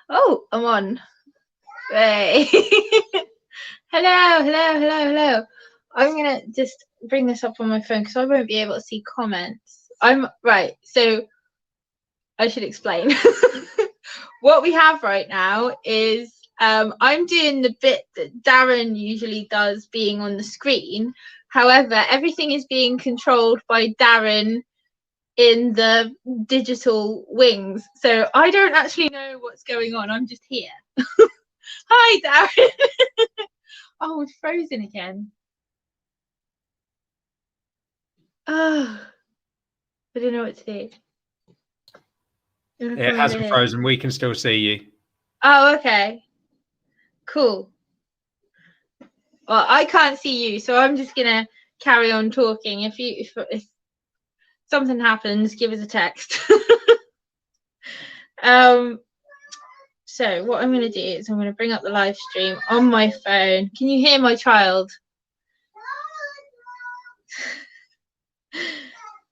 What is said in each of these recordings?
Oh, I'm on. Hey. Hello. I'm gonna just bring this up on my phone because I won't be able to see comments. I'm right. So I should explain. What we have right now is I'm doing the bit that Darren usually does, being on the screen. However, everything is being controlled by Darren in the digital wings. So I don't actually know what's going on. I'm just here. Hi, Darren. Oh, it's frozen again. Oh, I don't know what to do. It hasn't frozen. We can still see you. Oh, okay. Cool. Well, I can't see you, so I'm just gonna carry on talking. If something happens, give us a text. So what I'm gonna do is I'm gonna bring up the live stream on my phone. Can you hear my child?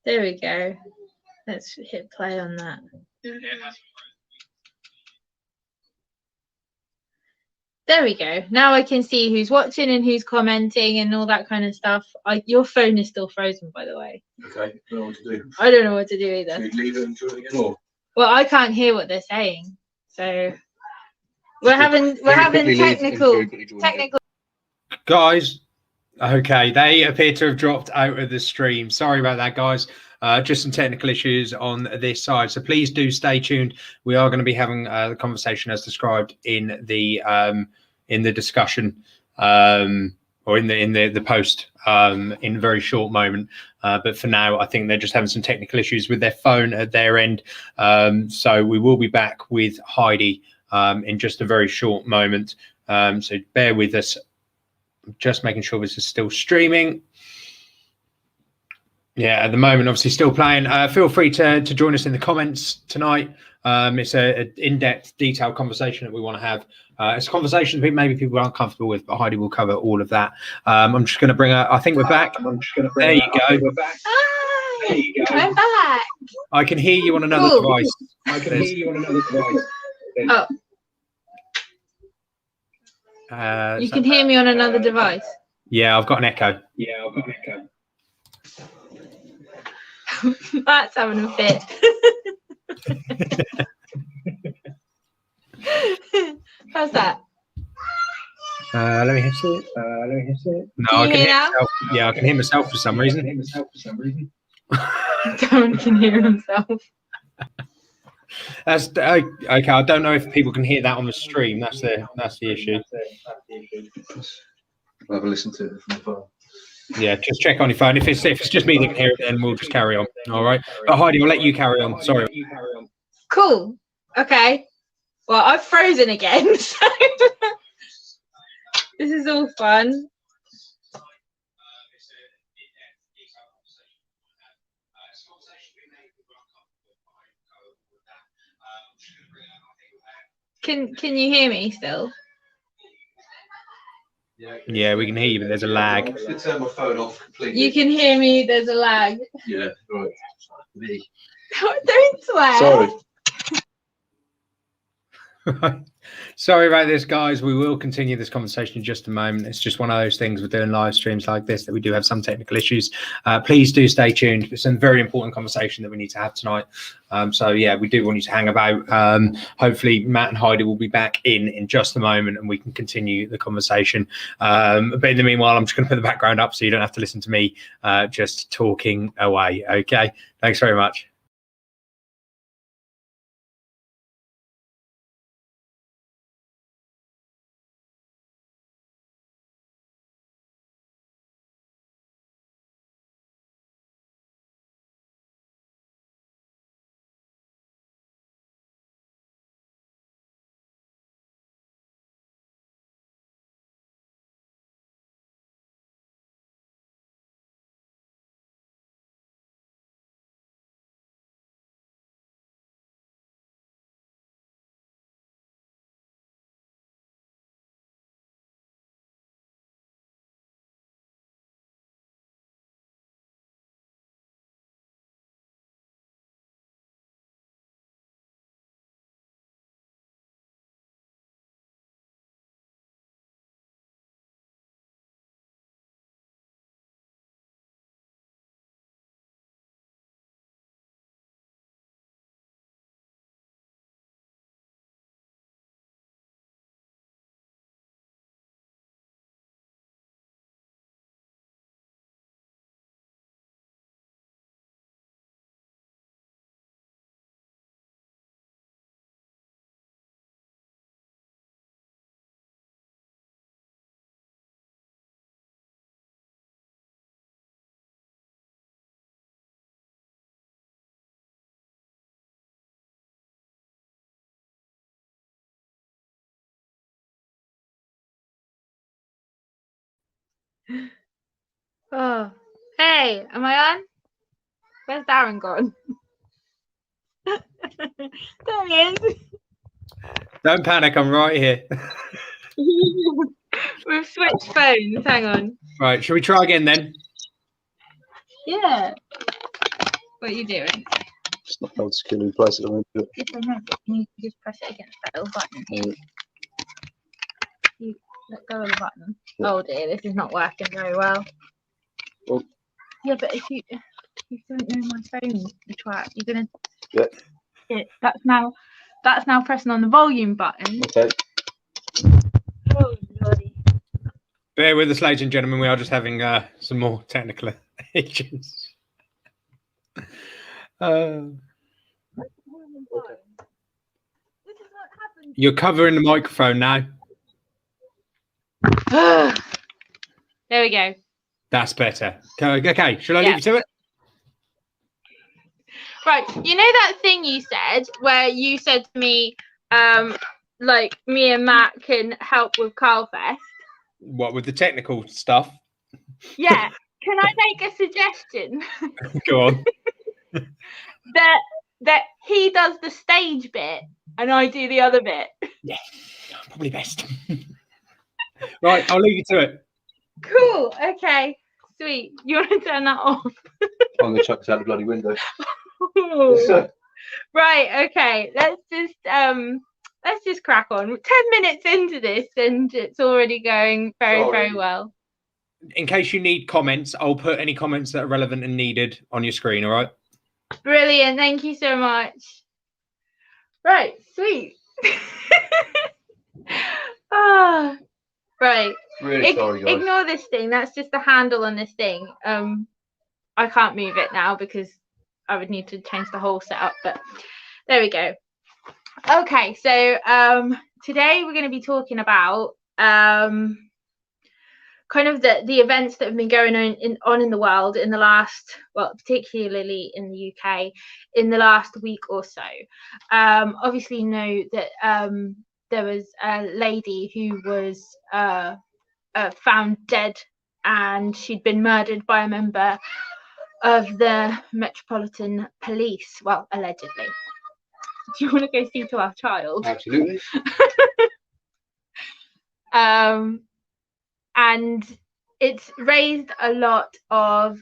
There we go. Let's hit play on that. There we go. Now I can see who's watching and who's commenting and all that kind of stuff. Your phone is still frozen, by the way. Okay, I don't know what to do. I don't know what to do either. Should we leave it and do it again, or? Well, I can't hear what they're saying, so we're having technical. Guys, okay, they appear to have dropped out of the stream. Sorry about that, guys. Just some technical issues on this side, so please do stay tuned. We are going to be having the conversation as described in the discussion or in the post in a very short moment. But for now, I think they're just having some technical issues with their phone at their end. So we will be back with Heidi in just a very short moment. So bear with us. Just making sure this is still streaming. Yeah, at the moment, obviously still playing. Feel free to join us in the comments tonight. It's an in-depth, detailed conversation that we want to have. It's a conversation that maybe people aren't comfortable with, but Heidi will cover all of that. I'm just going to bring her. I think we're back. There you go. Hi, there you go. I'm back. I can hear you on another device. Oh. You can hear me on another device? Yeah, I've got an echo. That's having a fit. How's that? Let me hit it. No, I can hear myself. Yeah, I can hear myself for some reason. Darren can hear himself. That's okay. I don't know if people can hear that on the stream. That's the issue. I'll have a listen to it from the phone. Yeah, just check on your phone. If it's just me that can hear it, then we'll just carry on. All right. But Heidi, we'll let you carry on. Sorry. Cool. Okay. Well, I've frozen again, so this is all fun. Can you hear me still? Yeah, we can hear you, but there's a lag. I'm going to turn my phone off completely. You can hear me, there's a lag. Yeah, right. Don't swear. Sorry. Sorry about this, guys. We will continue this conversation in just a moment. It's just one of those things with doing live streams like this that we do have some technical issues. Please do stay tuned. It's a very important conversation that we need to have tonight. So yeah, we do want you to hang about. Hopefully Matt and Heidi will be back in just a moment and we can continue the conversation. But in the meanwhile, I'm just going to put the background up so you don't have to listen to me just talking away. Okay, thanks very much. Oh, hey, am I on? Where's Darren gone? There he is. Don't panic, I'm right here. We've switched phones. Hang on. Right, shall we try again then? Yeah. What are you doing? It's not held securely in place at the moment. Yes, I know, but you just press it against that little button. You let go of the button. Yeah. Oh dear, this is not working very well. Well- Yeah, but if you don't know my phone, the track, you're gonna. Yeah. That's now pressing on the volume button. Okay. Oh lordy. Bear with us, ladies and gentlemen. We are just having some more technical issues. You're covering the microphone now. There we go. That's better. Okay, shall I leave you to it? Right, you know that thing you said where you said to me, like me and Matt can help with Carlfest? What, with the technical stuff? Yeah. Can I make a suggestion? Go on. that he does the stage bit and I do the other bit. Yeah, probably best. Right, I'll leave you to it. Cool. Okay. Sweet. You want to turn that off? I'm gonna chuck this out the bloody window. Right. Okay. Let's just crack on. 10 minutes into this and it's already going very well. In case you need comments, I'll put any comments that are relevant and needed on your screen, all right? Brilliant. Thank you so much. Right. Sweet. Right. Really sorry, guys. Ignore this thing. That's just the handle on this thing. I can't move it now because I would need to change the whole setup, but there we go. Okay, so today we're going to be talking about kind of the events that have been going on in the world in the last, well, particularly in the UK, in the last week or so. Obviously, you know that there was a lady who was found dead, and she'd been murdered by a member of the Metropolitan Police. Well, allegedly. Do you want to go see to our child? Absolutely. And it's raised a lot of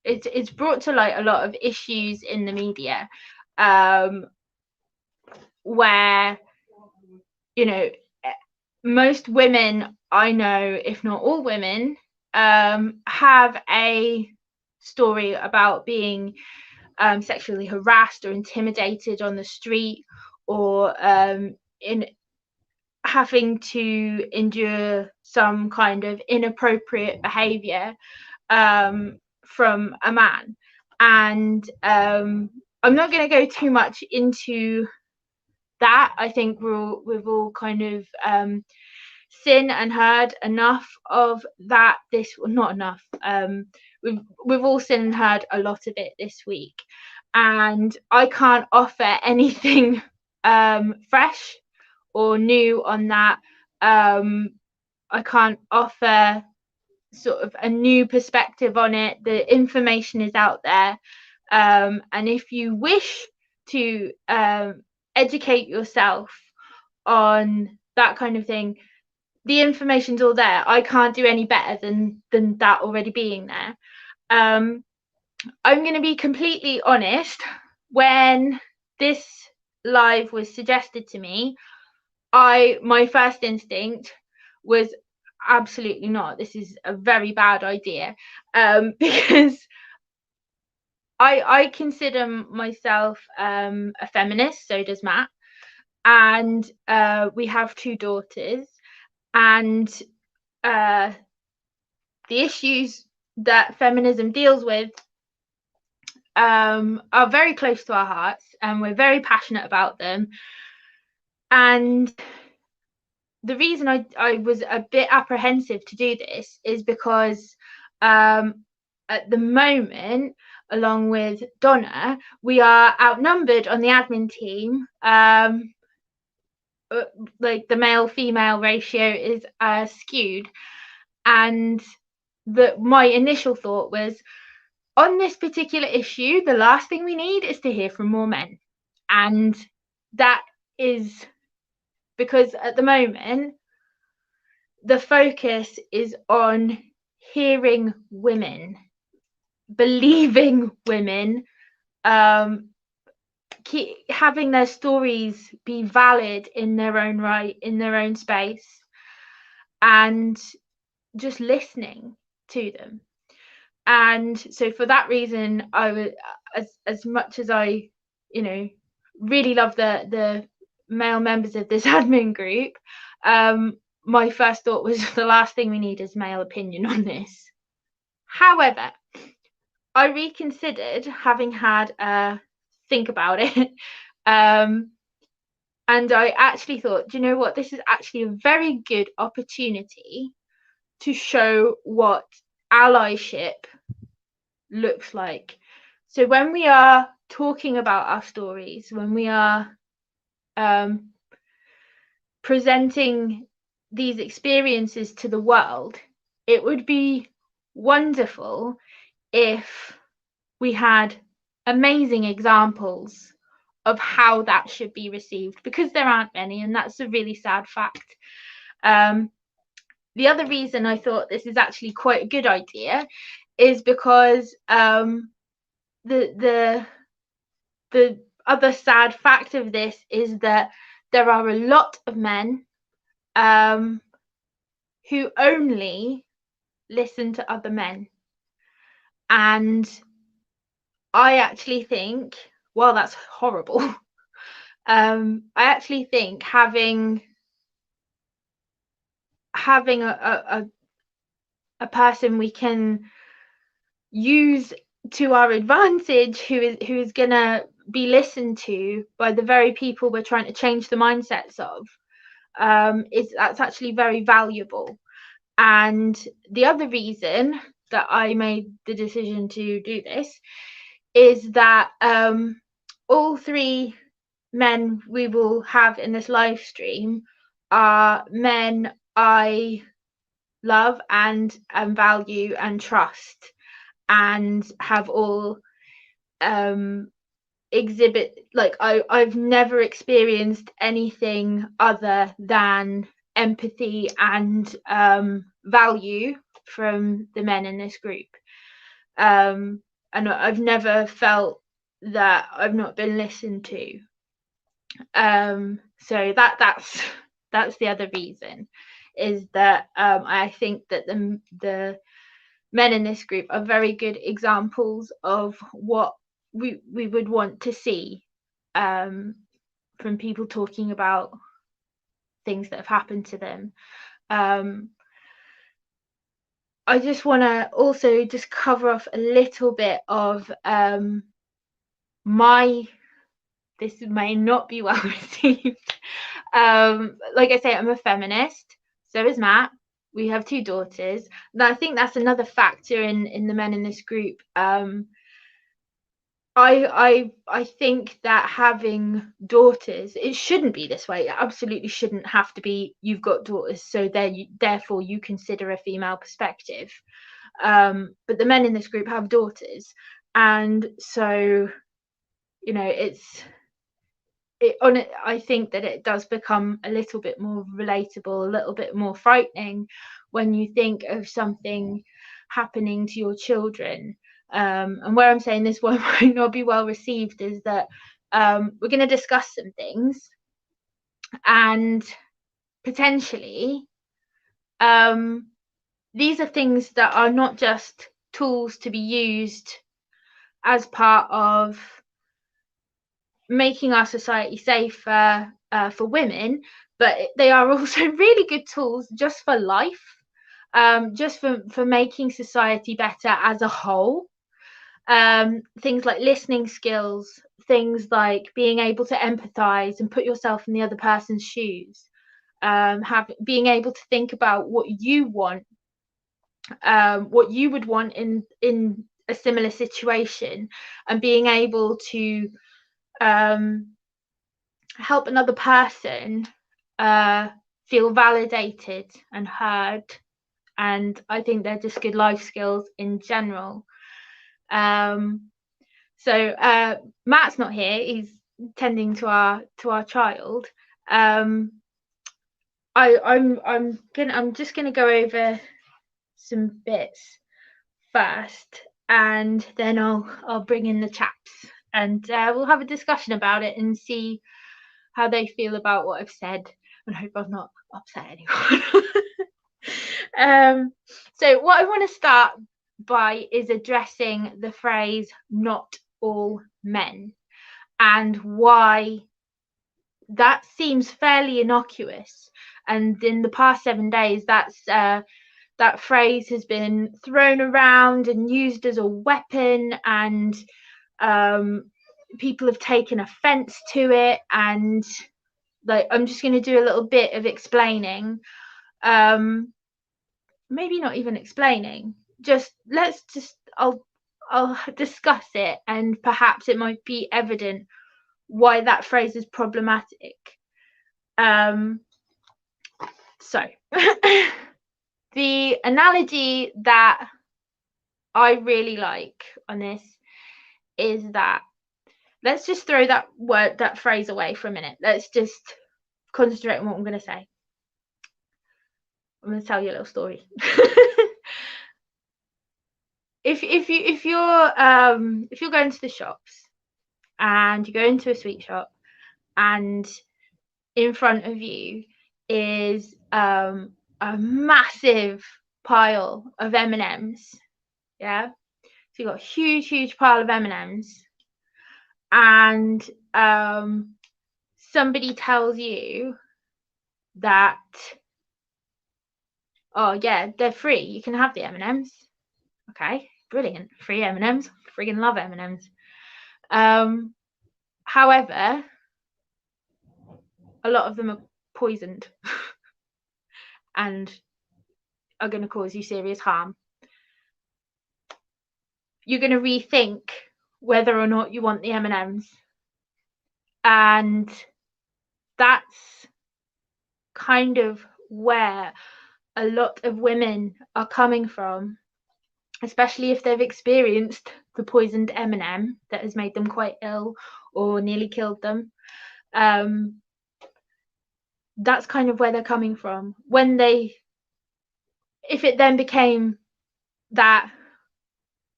it's brought to light a lot of issues in the media, where, you know, most women I know, if not all women, have a story about being sexually harassed or intimidated on the street, or in having to endure some kind of inappropriate behavior from a man. And I'm not going to go too much into that. I think we've all kind of seen and heard enough of that. Not enough. We've all seen and heard a lot of it this week, and I can't offer anything fresh or new on that. I can't offer sort of a new perspective on it. The information is out there, and if you wish to educate yourself on that kind of thing, the information's all there. I can't do any better than that already being there. I'm going to be completely honest. When this live was suggested to me, my first instinct was absolutely not. This is a very bad idea, because I consider myself a feminist. So does Matt, and we have 2 daughters, and the issues that feminism deals with are very close to our hearts, and we're very passionate about them. And the reason I was a bit apprehensive to do this is because at the moment, along with Donna, we are outnumbered on the admin team like the male female ratio is skewed. And my initial thought was, on this particular issue, the last thing we need is to hear from more men. And that is because at the moment, the focus is on hearing women, believing women, having their stories be valid in their own right, in their own space, and just listening to them. And so for that reason, I would, as much as I, really love the male members of this admin group, my first thought was the last thing we need is male opinion on this. However, I reconsidered, having had a think about it, and I actually thought, do you know what, this is actually a very good opportunity to show what allyship looks like. So when we are talking about our stories, when we are presenting these experiences to the world, it would be wonderful if we had amazing examples of how that should be received, because there aren't many, and that's a really sad fact. The other reason I thought this is actually quite a good idea is because the other sad fact of this is that there are a lot of men who only listen to other men. And I actually think, well, that's horrible. I actually think having a person we can use to our advantage, who is gonna be listened to by the very people we're trying to change the mindsets of, that's actually very valuable. And the other reason that I made the decision to do this is that all three men we will have in this live stream are men I love and value and trust, and have all exhibit, like, I've never experienced anything other than empathy and value from the men in this group, and I've never felt that I've not been listened to. So that's the other reason, is that I think that the men in this group are very good examples of what we would want to see from people talking about things that have happened to them. I just want to also just cover off a little bit of this may not be well received. Like I say, I'm a feminist, so is Matt. We have 2 daughters, and I think that's another factor in the men in this group. I think that having daughters, it shouldn't be this way. It absolutely shouldn't have to be, you've got daughters, so therefore you consider a female perspective. But the men in this group have daughters, and so, I think that it does become a little bit more relatable, a little bit more frightening when you think of something happening to your children. And where I'm saying this one might not be well received is that we're going to discuss some things, and potentially these are things that are not just tools to be used as part of making our society safer for women, but they are also really good tools just for life, just for making society better as a whole. Things like listening skills, things like being able to empathize and put yourself in the other person's shoes, being able to think about what you want, what you would want in a similar situation, and being able to help another person feel validated and heard, and I think they're just good life skills in general. So Matt's not here, he's tending to our child. I'm just gonna go over some bits first, and then I'll bring in the chaps, and we'll have a discussion about it and see how they feel about what I've said, and hope I've not upset anyone. So what I want to start by is addressing the phrase "not all men" and why that seems fairly innocuous. And in the past 7 days, that phrase has been thrown around and used as a weapon, and people have taken offense to it. And like, I'm just going to do a little bit of explaining, maybe not even explaining, I'll discuss it, and perhaps it might be evident why that phrase is problematic. So the analogy that I really like on this is that, let's just throw that phrase away for a minute. Let's just concentrate on what I'm going to say. I'm going to tell you a little story. if you're going to the shops and you go into a sweet shop, and in front of you is a massive pile of M&Ms, yeah, so you've got a huge pile of M&Ms, and somebody tells you that, oh yeah, they're free, you can have the M&Ms. Okay, brilliant, free M&Ms, friggin' love M&Ms. However, a lot of them are poisoned and are going to cause you serious harm. You're going to rethink whether or not you want the M&Ms, and that's kind of where a lot of women are coming from, especially if they've experienced the poisoned M&M that has made them quite ill or nearly killed them. That's kind of where they're coming from. If it then became that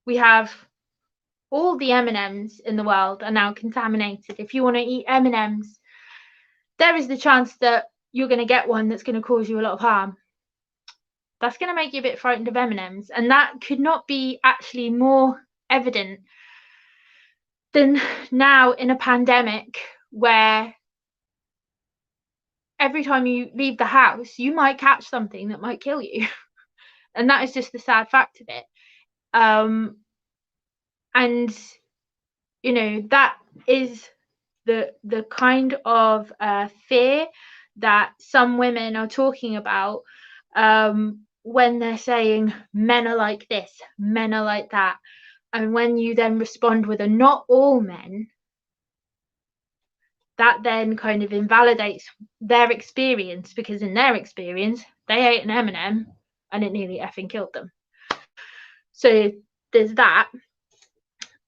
we have all the M&Ms in the world are now contaminated, if you want to eat M&Ms, there is the chance that you're going to get one that's going to cause you a lot of harm. That's going to make you a bit frightened of M&Ms, and that could not be actually more evident than now in a pandemic, where every time you leave the house you might catch something that might kill you. And that is just the sad fact of it. And you know, that is the kind of fear that some women are talking about when they're saying men are like this, men are like that. And when you then respond with a "not all men," that then kind of invalidates their experience, because in their experience they ate an M&M and it nearly effing killed them. So there's that.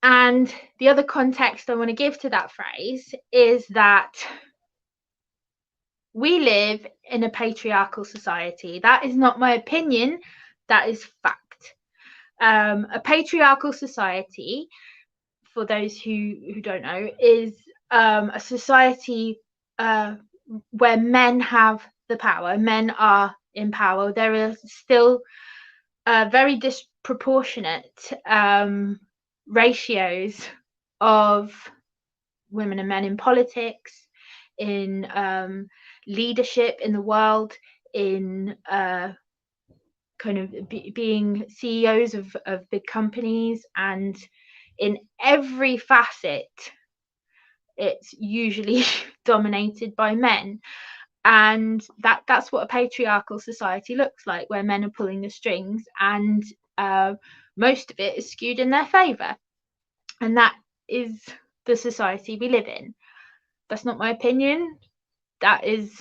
And the other context I want to give to that phrase is that we live in a patriarchal society. That is not my opinion, that is fact. A patriarchal society, for those who don't know, is a society where men have the power, men are in power. There are still very disproportionate ratios of women and men in politics, in leadership in the world, in kind of being CEOs of big companies, and in every facet it's usually dominated by men. And that's what a patriarchal society looks like, where men are pulling the strings, and most of it is skewed in their favor. And that is the society we live in. That's not my opinion, that is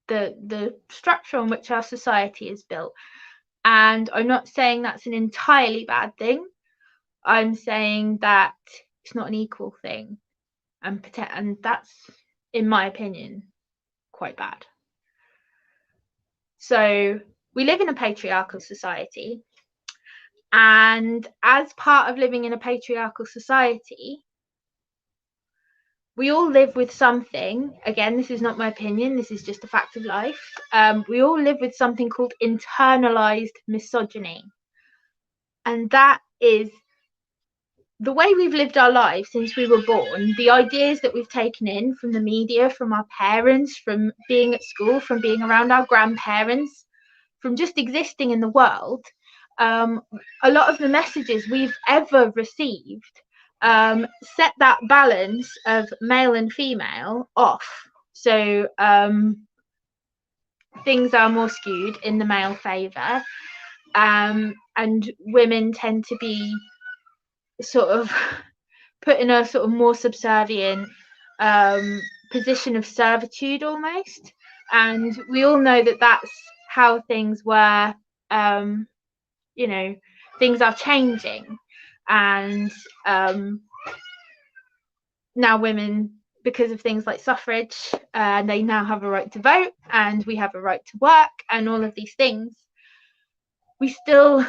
the structure on which our society is built. And I'm not saying that's an entirely bad thing. I'm saying that it's not an equal thing, and that's, in my opinion, quite bad. So we live in a patriarchal society, and as part of living in a patriarchal society, we all live with something. Again, this is not my opinion, this is just a fact of life. We all live with something called internalized misogyny, and that is the way we've lived our lives since we were born, the ideas that we've taken in from the media, from our parents, from being at school, from being around our grandparents, from just existing in the world. A lot of the messages we've ever received set that balance of male and female off. So things are more skewed in the male favour, and women tend to be sort of put in a sort of more subservient position of servitude almost. And we all know that that's how things were. You know, things are changing, and now women, because of things like suffrage, they now have a right to vote, and we have a right to work, and all of these things. We still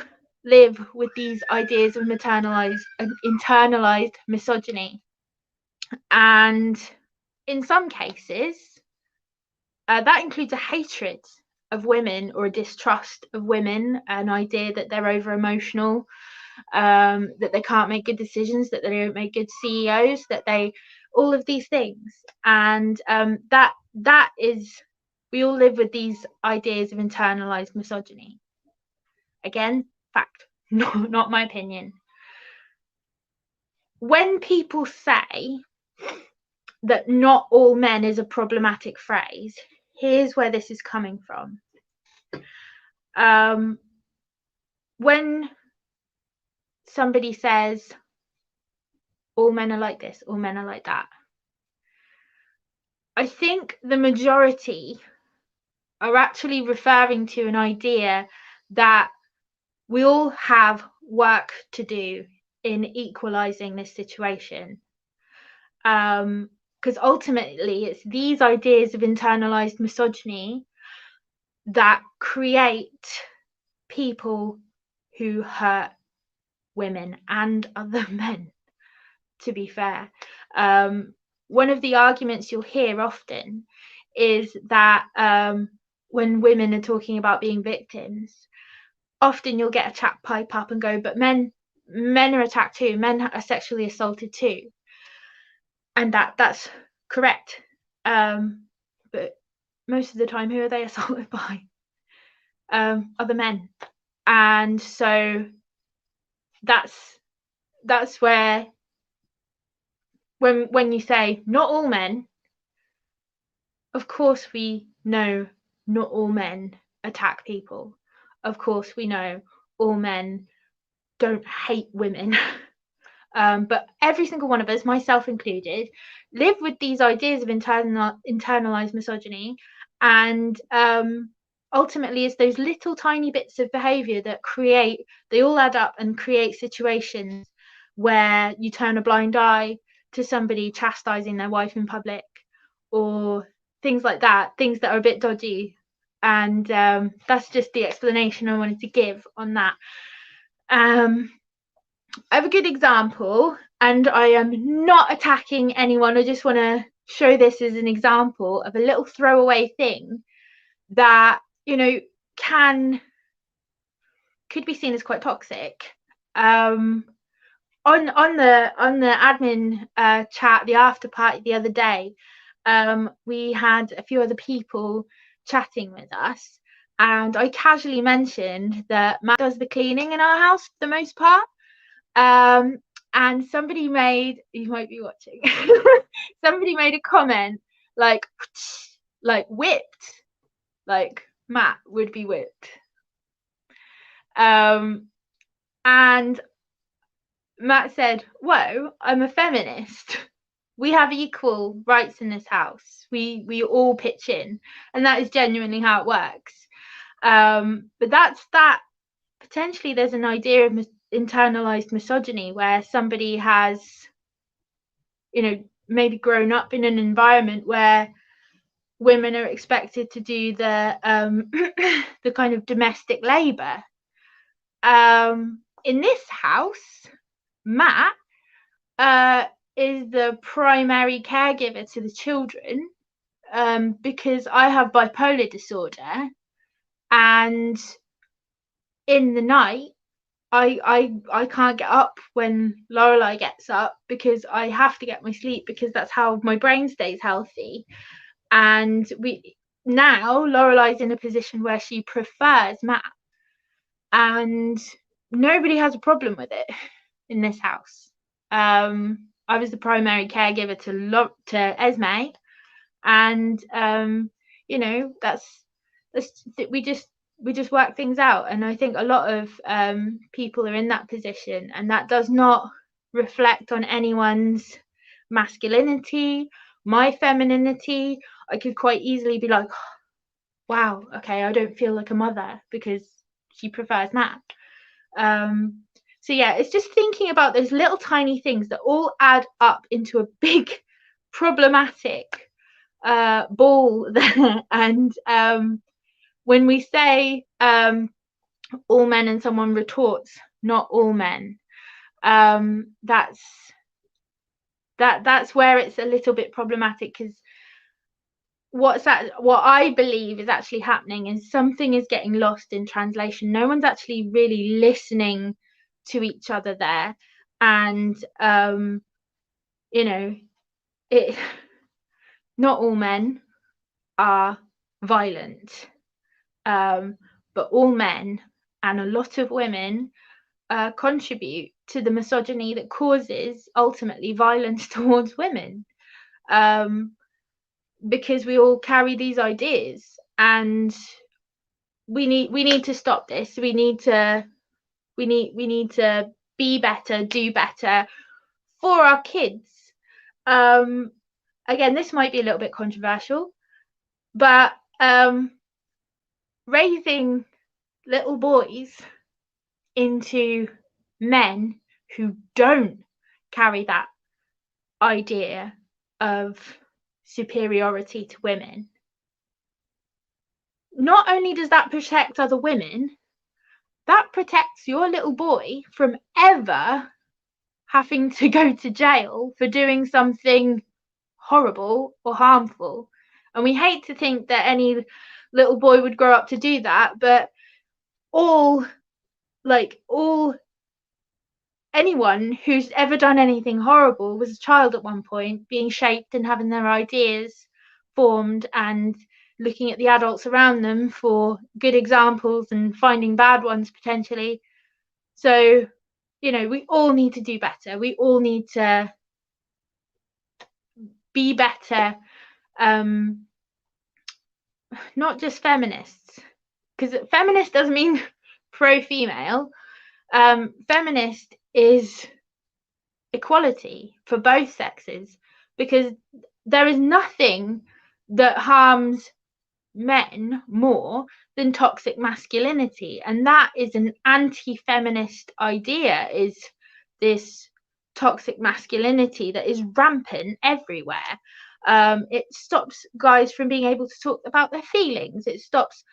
live with these ideas of internalized misogyny, and in some cases that includes a hatred of women or a distrust of women, an idea that they're over emotional, that they can't make good decisions, that they don't make good CEOs, that they, all of these things. And that is, we all live with these ideas of internalized misogyny. Again, fact, not my opinion. When people say that not all men is a problematic phrase, here's where this is coming from. When somebody says all men are like this, all men are like that, I think the majority are actually referring to an idea that we all have work to do in equalizing this situation. Because ultimately it's these ideas of internalized misogyny that create people who hurt women and other men, to be fair. One of the arguments you'll hear often is that when women are talking about being victims, often you'll get a chap pipe up and go, but men are attacked too, men are sexually assaulted too. And that's correct. But most of the time, who are they assaulted by? Other men. And so that's where, when you say not all men, of course we know not all men attack people. Of course we know all men don't hate women. But every single one of us, myself included, live with these ideas of internalized misogyny, and ultimately it's those little tiny bits of behavior that they all add up and create situations where you turn a blind eye to somebody chastising their wife in public, or things like that, things that are a bit dodgy. And that's just the explanation I wanted to give on that. I have a good example, and I am not attacking anyone. I just want to show this as an example of a little throwaway thing that, you know, could be seen as quite toxic. On the admin chat, the after party the other day, we had a few other people chatting with us, and I casually mentioned that Matt does the cleaning in our house for the most part. And somebody made, you might be watching, somebody made a comment like whipped, like Matt would be whipped. And Matt said, whoa, I'm a feminist. we have equal rights in this house. We all pitch in, and that is genuinely how it works. But that's that. Potentially, there's an idea of internalized misogyny where somebody has, maybe grown up in an environment where women are expected to do the the kind of domestic labor. In this house, Matt is the primary caregiver to the children, because I have bipolar disorder, and in the night I can't get up when Lorelai gets up because I have to get my sleep, because that's how my brain stays healthy. And now Lorelai's in a position where she prefers Matt, and nobody has a problem with it in this house. I was the primary caregiver to Esme, and that's we just work things out. And I think a lot of people are in that position, and that does not reflect on anyone's masculinity, my femininity. I could quite easily be like, wow, okay, I don't feel like a mother because she prefers Matt. So yeah, it's just thinking about those little tiny things that all add up into a big problematic ball there. And when we say all men, and someone retorts not all men, that's where it's a little bit problematic, because what I believe is actually happening is something is getting lost in translation. No one's actually really listening to each other there, and not all men are violent, but all men and a lot of women contribute to the misogyny that causes ultimately violence towards women, because we all carry these ideas, and we need to stop this. We need to be better, do better for our kids. Again, this might be a little bit controversial, but raising little boys into men who don't carry that idea of superiority to women, not only does that protect other women, that protects your little boy from ever having to go to jail for doing something horrible or harmful. And we hate to think that any little boy would grow up to do that, but anyone who's ever done anything horrible was a child at one point, being shaped and having their ideas formed, and looking at the adults around them for good examples and finding bad ones potentially. So we all need to do better. We all need to be better, not just feminists, because feminist doesn't mean pro-female. Feminist is equality for both sexes, because there is nothing that harms men more than toxic masculinity, and that is an anti-feminist idea, is this toxic masculinity that is rampant everywhere. It stops guys from being able to talk about their feelings. It stops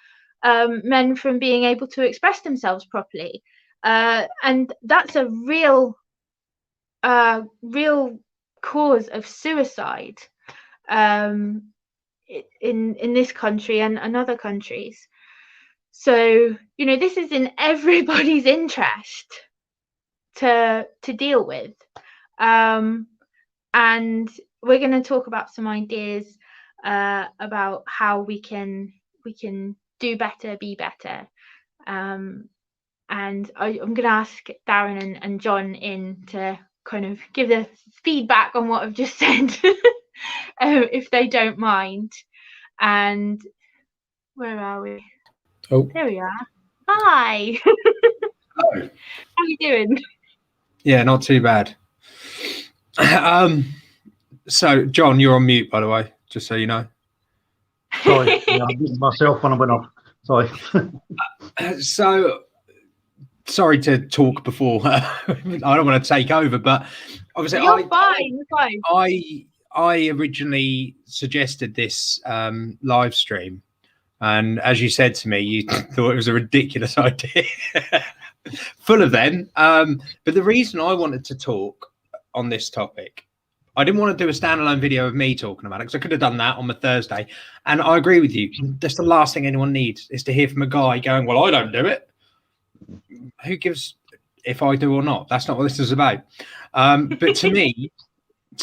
men from being able to express themselves properly, and that's a real cause of suicide in this country and other countries. So this is in everybody's interest to deal with, and we're going to talk about some ideas about how we can do better, be better, and I'm going to ask Darren and John in to kind of give the feedback on what I've just said, if they don't mind. And where are we? Oh, there we are. Hi. hello. How are you doing? Yeah, not too bad. So, John, you're on mute, by the way, just so you know. Sorry, yeah, I muted myself when I went off. Sorry. So, sorry to talk before. I don't want to take over, but obviously, You're fine. You're fine. I originally suggested this live stream, and as you said to me, you thought it was a ridiculous idea, full of them. But the reason I wanted to talk on this topic, I didn't want to do a standalone video of me talking about it, because I could have done that on my Thursday. And I agree with you. That's the last thing anyone needs, is to hear from a guy going, well, I don't do it. Who gives if I do or not? That's not what this is about. But to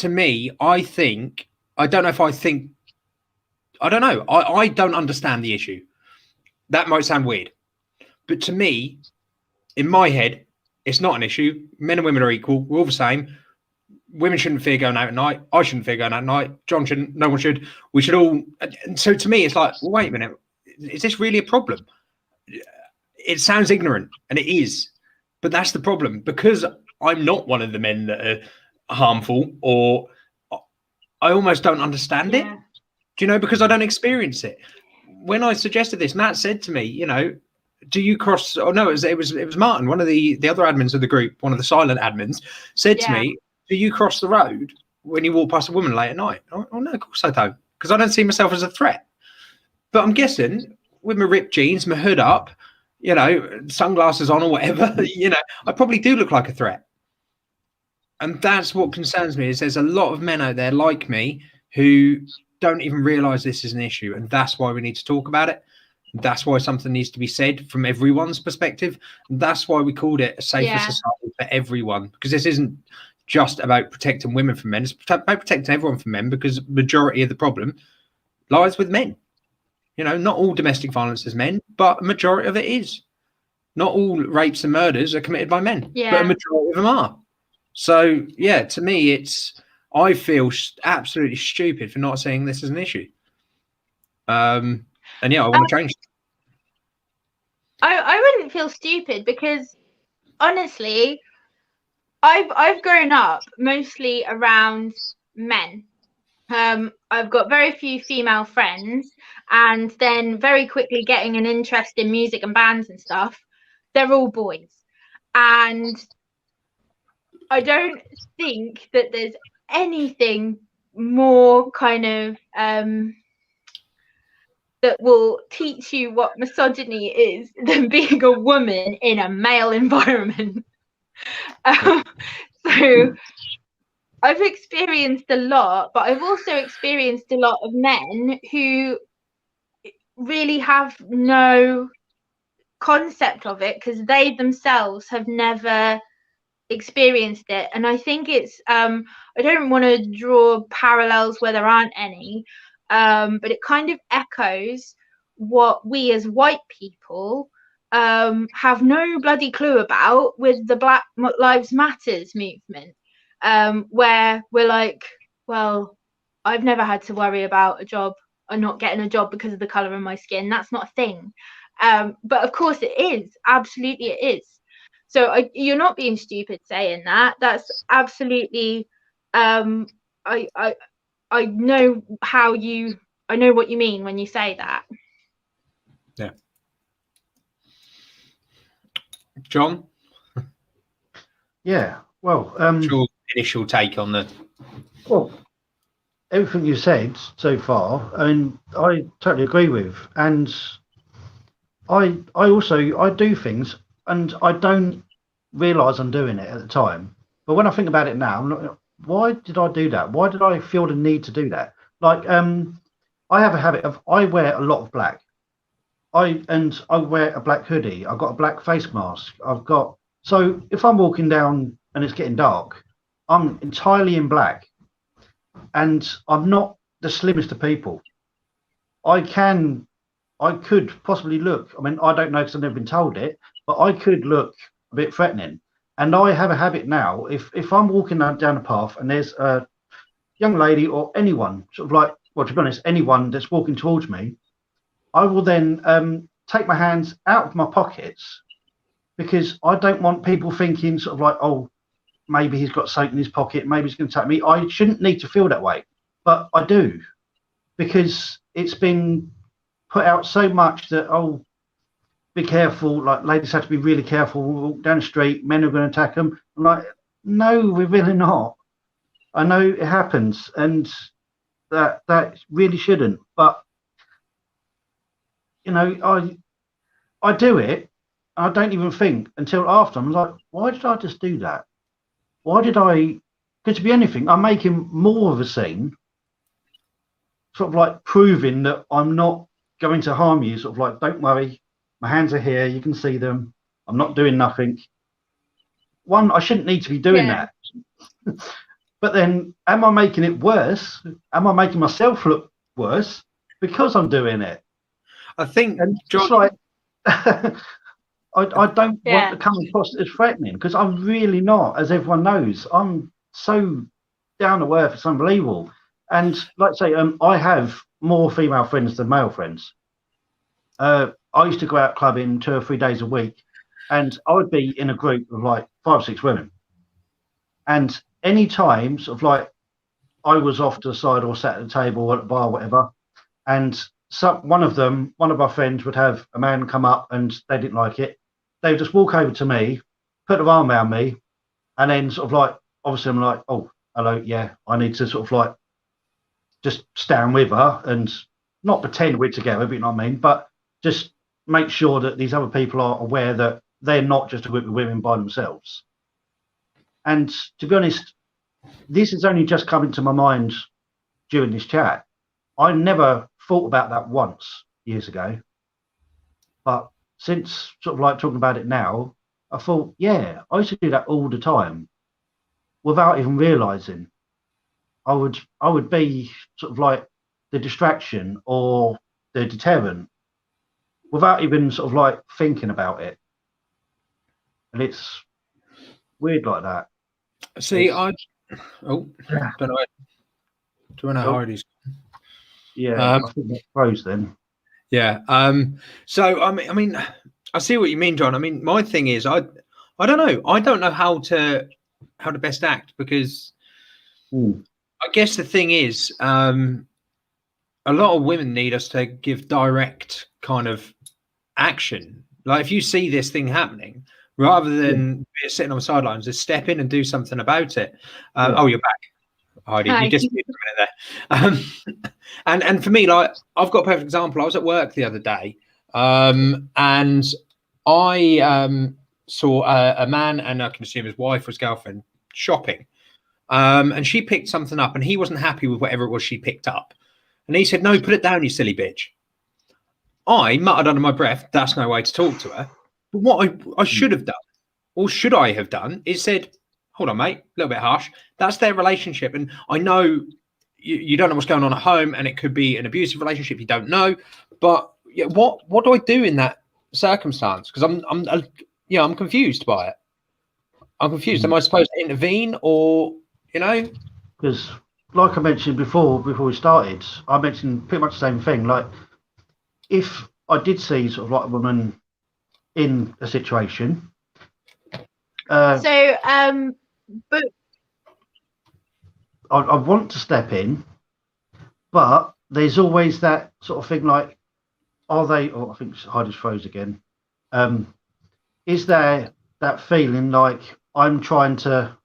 me, I think, I don't know. I don't understand the issue. That might sound weird. But to me, in my head, it's not an issue. Men and women are equal. We're all the same. Women shouldn't fear going out at night. I shouldn't fear going out at night. John shouldn't. No one should. We should all. And so to me, it's like, well, wait a minute. Is this really a problem? It sounds ignorant, and it is. But that's the problem. Because I'm not one of the men that are harmful, or I almost don't understand it. Do you know? Because I don't experience it. When I suggested this, Matt said to me, you know, do you cross? Oh no, it was Martin, one of the other admins of the group, one of the silent admins, said to me, do you cross the road when you walk past a woman late at night? Oh no, of course I don't, because I don't see myself as a threat. But I'm guessing with my ripped jeans, my hood up, you know, sunglasses on or whatever, you know, I probably do look like a threat. And that's what concerns me, is there's a lot of men out there like me who don't even realize this is an issue. And that's why we need to talk about it. That's why something needs to be said from everyone's perspective. And that's why we called it a safer society for everyone, because this isn't just about protecting women from men. It's about protecting everyone from men, because the majority of the problem lies with men. You know, not all domestic violence is men, but a majority of it is. Not all rapes and murders are committed by men, but a majority of them are. So, yeah, to me, I feel absolutely stupid for not seeing this as an issue. And yeah, I want to change. I wouldn't feel stupid, because honestly, I've grown up mostly around men. I've got very few female friends, and then very quickly getting an interest in music and bands and stuff. They're all boys, and I don't think that there's anything more kind of that will teach you what misogyny is than being a woman in a male environment. So I've experienced a lot, but I've also experienced a lot of men who really have no concept of it, because they themselves have never experienced it. And I think it's I don't want to draw parallels where there aren't any, but it kind of echoes what we as white people have no bloody clue about with the Black Lives Matters movement, where we're like, well, I've never had to worry about a job or not getting a job because of the color of my skin. That's not a thing. But of course it is. Absolutely it is. So you're not being stupid saying that. That's absolutely I know I know what you mean when you say that. Yeah. John? Yeah. Well, your initial take on the everything you said so far, I mean, I totally agree with. And I do things, and I don't realise I'm doing it at the time. But when I think about it now, I'm not, why did I do that? Why did I feel the need to do that? Like, I have a habit of, I wear a lot of black. I wear a black hoodie. I've got a black face mask. So if I'm walking down and it's getting dark, I'm entirely in black, and I'm not the slimmest of people. I could possibly look, I mean, I don't know because I've never been told it, but I could look a bit threatening. And I have a habit now, if I'm walking down a path and there's a young lady or anyone, sort of like, well, to be honest, anyone that's walking towards me, I will then take my hands out of my pockets, because I don't want people thinking sort of like, oh, maybe he's got something in his pocket, maybe he's going to attack me. I shouldn't need to feel that way, but I do, because it's been put out so much that, oh, be careful, like ladies have to be really careful, walk down the street, men are going to attack them. I'm like, no, we're really not. I know it happens, and that really shouldn't, but you know, I do it. I don't even think until after. I'm like, why did I just do that? Why did I? Because to be anything, I'm making more of a scene, sort of like proving that I'm not going to harm you. Sort of like, don't worry, my hands are here, you can see them. I'm not doing nothing. One, I shouldn't need to be doing that. But then, am I making it worse? Am I making myself look worse because I'm doing it? I think, and John, it's like, I don't want to come across as threatening, because I'm really not. As everyone knows, I'm so down to earth. It's unbelievable. And like I say, I have more female friends than male friends. I used to go out clubbing 2 or 3 days a week, and I would be in a group of like 5 or 6 women. And any time, sort of like, I was off to the side or sat at the table or at the bar or whatever, and one of our friends would have a man come up and they didn't like it. They would just walk over to me, put their arm around me, and then sort of like, obviously I'm like, oh, hello, yeah, I need to sort of like just stand with her and not pretend we're together, but you know what I mean, but just make sure that these other people are aware that they're not just a group of women by themselves. And to be honest, this has only just come into my mind during this chat. I never thought about that once years ago, but since sort of like talking about it now, I thought, yeah, I used to do that all the time without even realizing. I would be sort of like the distraction or the deterrent without even sort of like thinking about it. And it's weird like that. See, don't know. Do you know Heidi's? Yeah, I think that froze then. Yeah. So I mean, I see what you mean, John. I mean, my thing is, I don't know. I don't know how to best act, because I guess the thing is, a lot of women need us to give direct kind of action. Like, if you see this thing happening, rather than sitting on the sidelines, just step in and do something about it. Oh, you're back, Heidi. Hi. You just did a minute there. And for me, like, I've got a perfect example. I was at work the other day, and I saw a man, and I can assume his wife or his girlfriend, shopping. And she picked something up, and he wasn't happy with whatever it was she picked up. And he said, "No, put it down, you silly bitch." I muttered under my breath, "That's no way to talk to her." But what I should have done, or should I have done, is said, "Hold on, mate, a little bit harsh. That's their relationship. And I know you don't know what's going on at home, and it could be an abusive relationship. You don't know. But yeah, what do I do in that circumstance? Because I'm confused by it. I'm confused. Am I supposed to intervene, or, you know?" Because, like I mentioned before we started, I mentioned pretty much the same thing. Like, if I did see sort of like a woman in a situation, but I want to step in, but there's always that sort of thing, like, are they? Oh, I think Heidi's froze again. Is there that feeling like I'm trying to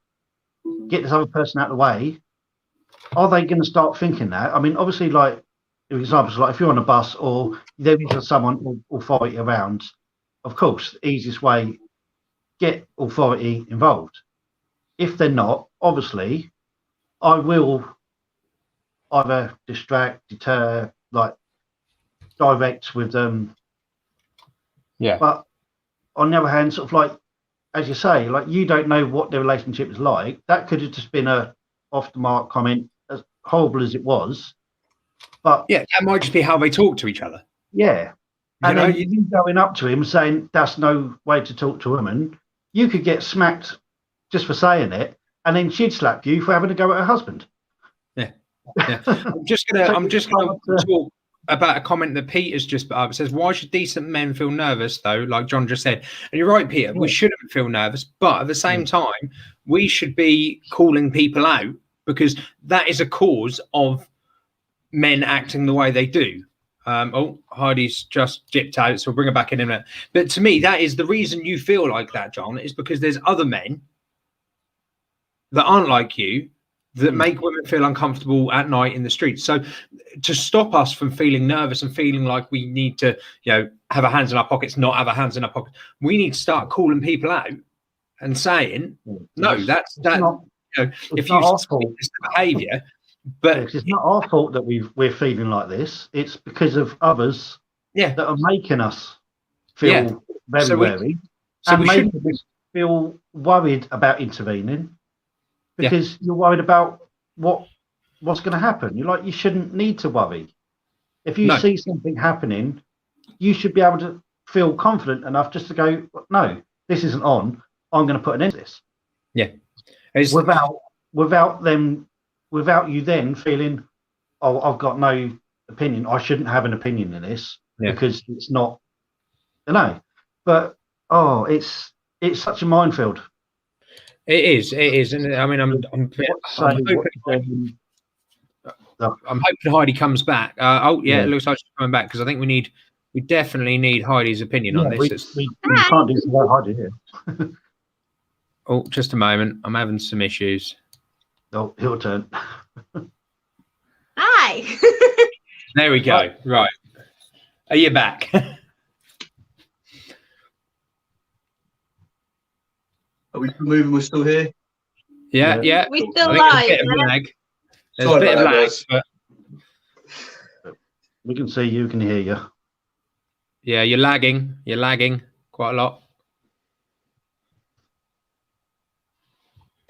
get this other person out of the way? Are they going to start thinking that? I mean, obviously, like, for example, like if you're on a bus or there is someone authority around, of course, the easiest way, get authority involved. If they're not, obviously, I will either distract, deter, like, direct with them. Yeah. But on the other hand, sort of like, as you say, like, you don't know what their relationship is like. That could have just been a off the mark comment, as horrible as it was. But yeah, that might just be how they talk to each other. Yeah. And then you going up to him saying that's no way to talk to a woman, you could get smacked just for saying it, and then she'd slap you for having to go at her husband. Yeah. I'm just gonna talk about a comment that Peter's just put up. It says, why should decent men feel nervous, though, like John just said? And you're right, Peter, we shouldn't feel nervous, but at the same time, we should be calling people out, because that is a cause of men acting the way they do. Oh, Heidi's just jipped out, so we'll bring her back in a minute. But to me, that is the reason you feel like that, John, is because there's other men that aren't like you that make women feel uncomfortable at night in the streets. So to stop us from feeling nervous and feeling like we need to, have our hands in our pockets, not have our hands in our pockets, we need to start calling people out and saying, no, that's that. If you see this behaviour, but it's not our fault that we're feeling like this. It's because of others that are making us feel very wary, and making us feel worried about intervening. Because you're worried about what's going to happen. You shouldn't need to worry. If you see something happening, you should be able to feel confident enough just to go, no, this isn't on. I'm going to put an end to this. Yeah. Without you then feeling, oh, I've got no opinion. I shouldn't have an opinion in this because it's not. But it's such a minefield. It is, and I mean, I'm hoping Heidi comes back. It looks like she's coming back, because I think we definitely need Heidi's opinion on this. We can't do this without Heidi here. Oh, just a moment. I'm having some issues. Oh, your turn. Hi. There we go. Right. Are you back? Are we still moving? We're still here? Yeah. We're still live. There's a bit of lag. But we can see you, can hear you. Yeah, you're lagging. You're lagging quite a lot.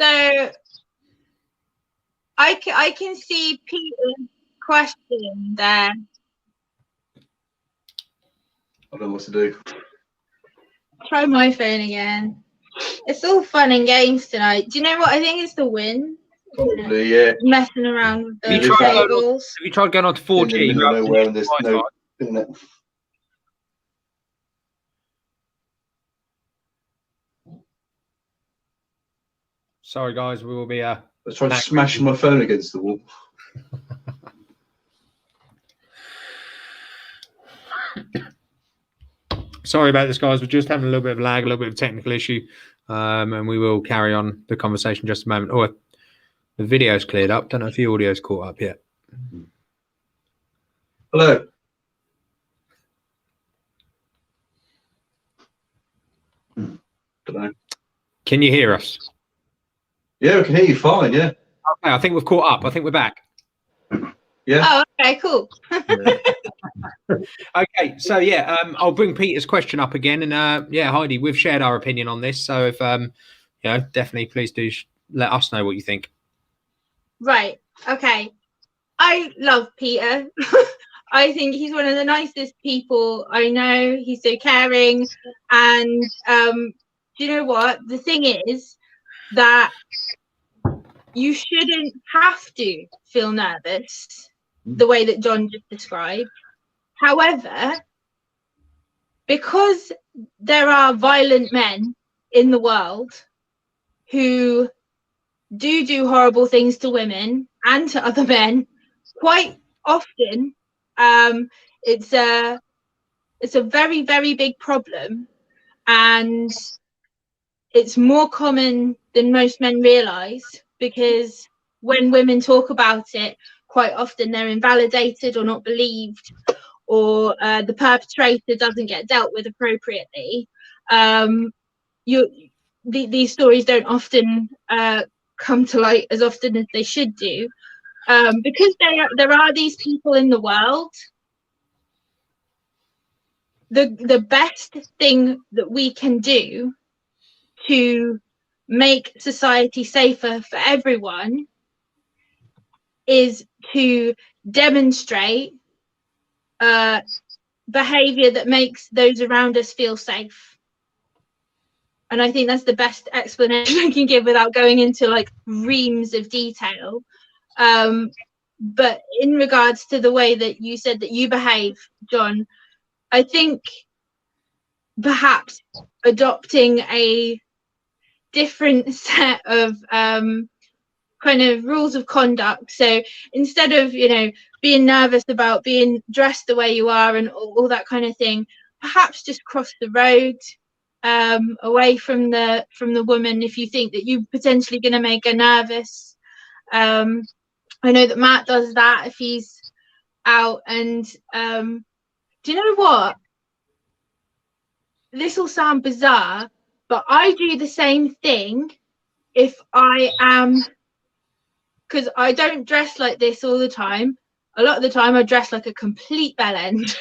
So I can see Peter's question there. I don't know what to do. Try my phone again. It's all fun and games tonight. Do you know what? I think it's the wind. Probably, yeah. Messing around with the Have cables. you tried going on to 4G? Nowhere in this internet. Sorry, guys, we will be. I tried smashing my phone against the wall. Sorry about this, guys. We're just having a little bit of lag, a little bit of technical issue, and we will carry on the conversation in just a moment. Oh, the video's cleared up. Don't know if the audio's caught up yet. Hello. Don't know. Can you hear us? Yeah, I can hear you fine. Yeah. Okay, I think we've caught up. I think we're back. Yeah. Oh, okay, cool. Okay, so I'll bring Peter's question up again, and Heidi, we've shared our opinion on this, so if definitely please do let us know what you think. Right. Okay. I love Peter. I think he's one of the nicest people I know. He's so caring, and do you know what? The thing is that you shouldn't have to feel nervous the way that John just described. However, because there are violent men in the world who do horrible things to women and to other men, quite often it's a very, very big problem, and it's more common than most men realize, because when women talk about it, quite often they're invalidated or not believed, or the perpetrator doesn't get dealt with appropriately. These stories don't often come to light as often as they should do, because there are these people in the world. The best thing that we can do to make society safer for everyone is to demonstrate behavior that makes those around us feel safe. And I think that's the best explanation I can give without going into like reams of detail. But in regards to the way that you said that you behave, John, I think perhaps adopting a different set of kind of rules of conduct. So instead of, you know, being nervous about being dressed the way you are and all that kind of thing, perhaps just cross the road away from the woman if you think that you're potentially going to make her nervous. I know that Matt does that if he's out. And do you know what? This will sound bizarre, but I do the same thing if I am, because I don't dress like this all the time. A lot of the time I dress like a complete bell end.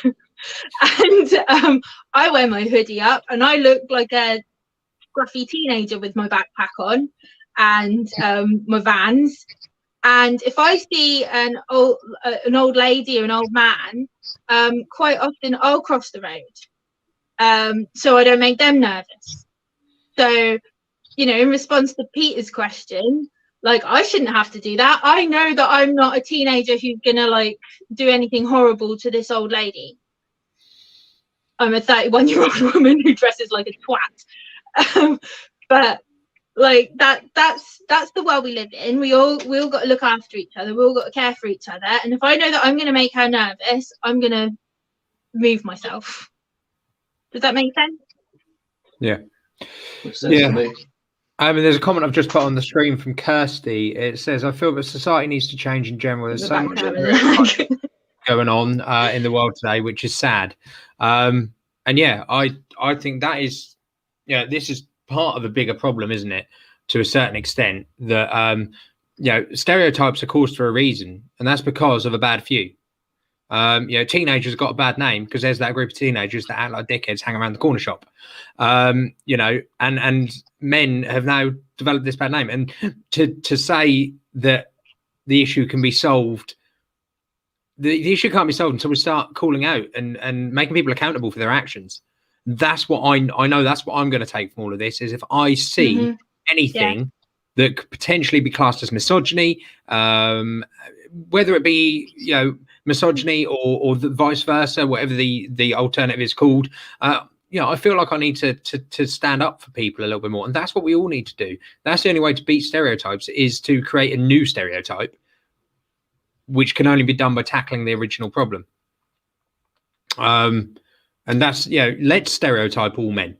And I wear my hoodie up and I look like a scruffy teenager with my backpack on and my Vans. And if I see an old lady or an old man, quite often I'll cross the road, so I don't make them nervous. So, you know, in response to Peter's question, like, I shouldn't have to do that. I know that I'm not a teenager who's gonna like do anything horrible to this old lady. I'm a 31-year-old woman who dresses like a twat. But like that's the world we live in. We all got to look after each other. We all got to care for each other. And if I know that I'm going to make her nervous, I'm going to move myself. Does that make sense? Yeah. Makes sense to me. I mean, there's a comment I've just put on the stream from Kirsty. It says, I feel that society needs to change in general. There's so much going on in the world today, which is sad. And yeah, I think that is, yeah, this is part of a bigger problem, isn't it? To a certain extent, that you know, stereotypes are caused for a reason, and that's because of a bad few. You know, teenagers got a bad name because there's that group of teenagers that act like dickheads, hang around the corner shop. You know, and men have now developed this bad name, and to say that the issue can be solved, the issue can't be solved until we start calling out and making people accountable for their actions. That's what I know. That's what I'm going to take from all of this. Is if I see anything that could potentially be classed as misogyny, whether it be, you know, misogyny or the vice versa, whatever the alternative is called, you know, I feel like I need to stand up for people a little bit more, and that's what we all need to do. That's the only way to beat stereotypes, is to create a new stereotype, which can only be done by tackling the original problem. And that's, you know, let's stereotype all men.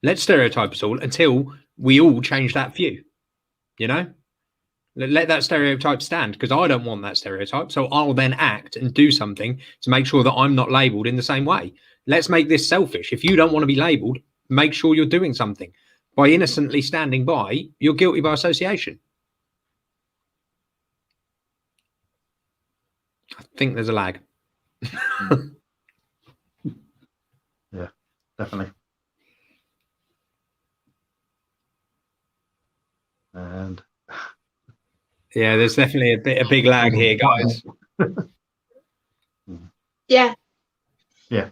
Let's stereotype us all until we all change that view. You know, let that stereotype stand, because I don't want that stereotype. So I'll then act and do something to make sure that I'm not labelled in the same way. Let's make this selfish. If you don't want to be labelled, make sure you're doing something. By innocently standing by, you're guilty by association. I think there's a lag. Yeah, definitely. And yeah, there's definitely a big lag here, guys. Yeah. Yeah.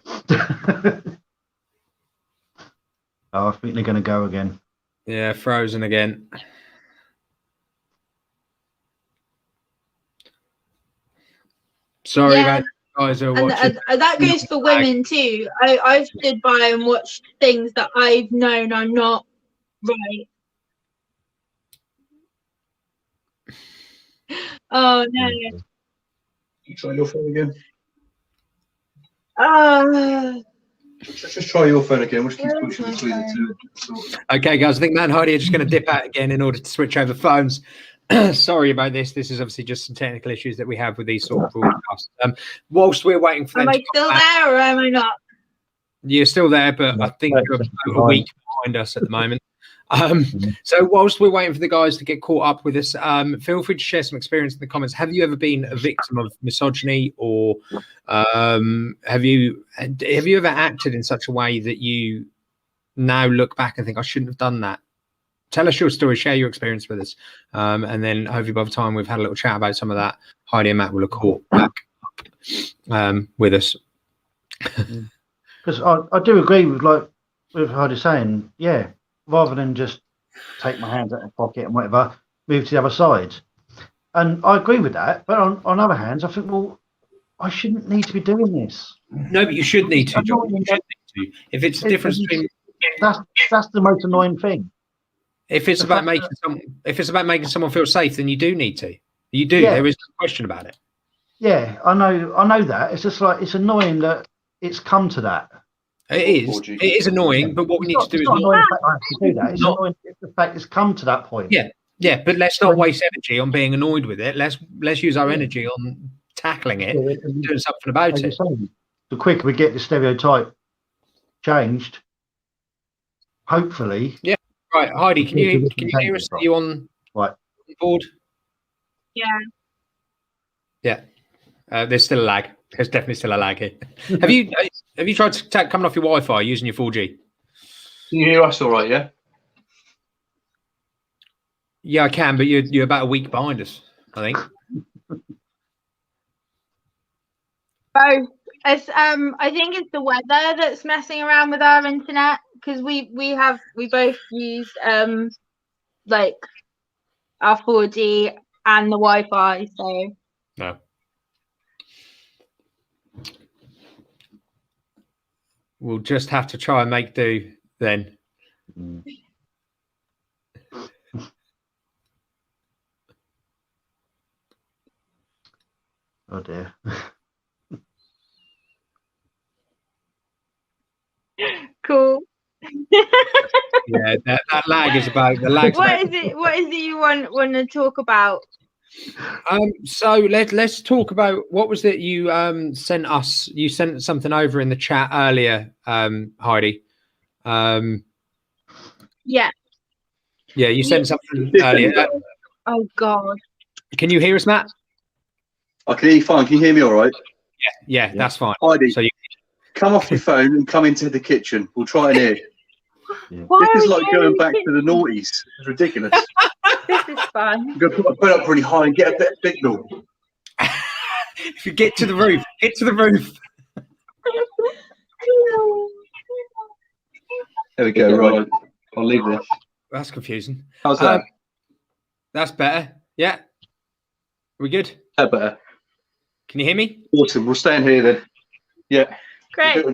Oh, I think they're going to go again. Yeah, frozen again. Sorry about guys who are watching. And that goes for women too. I've stood by and watched things that I've known are not right. Oh no. You try your phone again. Just try your phone again. We'll just keep pushing between the two. Okay, guys, I think Matt and Heidi are just going to dip out again in order to switch over phones. Sorry about this. This is obviously just some technical issues that we have with these sort of broadcasts. Whilst we're waiting for them, am I still there or am I not? You're still there, but I think you're about a week behind us at the moment. So whilst we're waiting for the guys to get caught up with us, feel free to share some experience in the comments. Have you ever been a victim of misogyny, or have you ever acted in such a way that you now look back and think, I shouldn't have done that? Tell us your story, share your experience with us, and then hopefully by the time we've had a little chat about some of that, Heidi and Matt will have caught back up with us. Because I do agree with Heidi saying, yeah, rather than just take my hands out of the pocket and whatever, move to the other side. And I agree with that. But on other hands, I think, well, I shouldn't need to be doing this. No, but you should need to, John. You should need to. If it's the difference between, That's the most annoying thing. if it's The about fact making if it's about making someone feel safe, then you do need to. You do. Yeah. There is no question about it. Yeah, I know that. It's just like, it's annoying that it's come to that. It is annoying, but what we need to do is not not. annoying the fact I have to do that. It's annoying the fact it's come to that point. Yeah, but let's not waste energy on being annoyed with it. Let's use our energy on tackling it, doing something about it. The quicker we get the stereotype changed, hopefully. Yeah. Right, Heidi, can you hear us? Are you on board? Yeah. Yeah. There's still a lag. There's definitely still a lag here. Have you tried to coming off your Wi-Fi using your 4G? Can you hear us all right? Yeah. Yeah, I can, but you're about a week behind us, I think. Both. It's I think it's the weather that's messing around with our internet, because we both use like our 4G and the Wi-Fi. So no. We'll just have to try and make do then. Oh dear. cool. Yeah, that lag is about the lag. What is it you want to talk about? So let's talk about what was it you sent us. You sent something over in the chat earlier, Heidi. Yeah, you sent something earlier. Oh God. Can you hear us, Matt? I can hear you fine. Can you hear me all right? Yeah, that's fine. Heidi, So come off your phone and come into the kitchen. We'll try and hear. Why This is are like you going back to the noughties. It's ridiculous. This is fun. You've got to put my phone up really high and get a bit of signal. if you get to the roof, There we go. Right. I'll leave this. That's confusing. How's that? That's better. Yeah. We good? That better. Can you hear me? Awesome. We'll stay in here then. Yeah. Great. So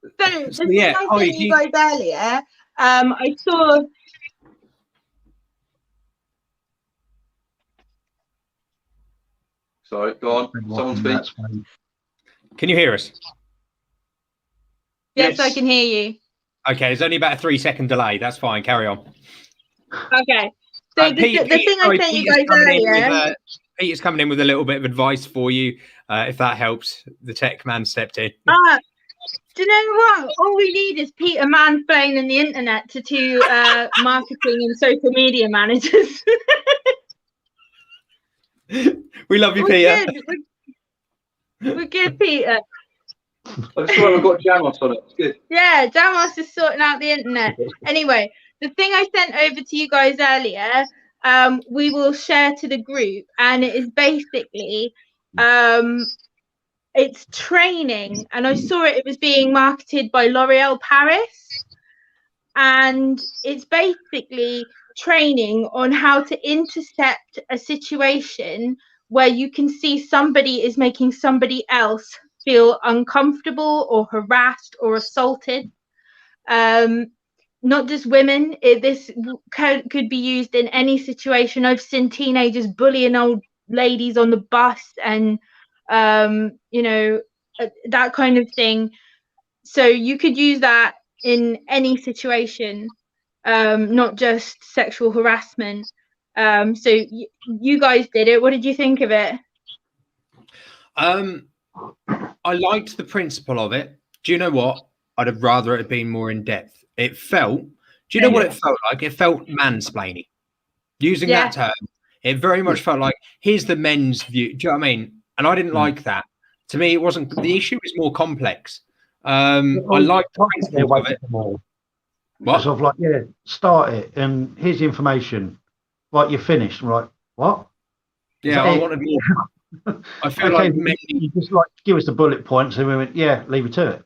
the thing I sent you guys earlier, I saw. Sorry, go on. Someone speak. Can you hear us? Yes, I can hear you. Okay, there's only about a 3-second delay. That's fine. Carry on. Okay. So the thing I sent you guys earlier. Peter's coming in with a little bit of advice for you, if that helps. The tech man stepped in. Do you know what? All we need is Peter mansplaining the internet to two marketing and social media managers. We love you, Peter. We're good, Peter. I just saw I've got Jamos on it. It's good. Yeah, Jamos is sorting out the internet. Anyway, the thing I sent over to you guys earlier, we will share to the group, and it is basically it's training, and I saw it was being marketed by L'Oreal Paris, and it's basically training on how to intercept a situation where you can see somebody is making somebody else feel uncomfortable or harassed or assaulted. Not just women. This could be used in any situation. I've seen teenagers bullying old ladies on the bus, and you know, that kind of thing. So you could use that in any situation, not just sexual harassment. So you guys did it. What did you think of it? I liked the principle of it. Do you know what? I'd have rather it had been more in depth. It felt, do you know what it felt like? It felt mansplaining. Using that term, it very much felt like, here's the men's view. Do you know what I mean? And I didn't like that. To me, it wasn't, the issue is more complex. I liked the principle of it. What? Sort of like, yeah, start it, and here's the information. Right, you're finished. Right, what? Yeah, I wanted more. I feel like you just like give us the bullet points, and we went, yeah, leave it to it.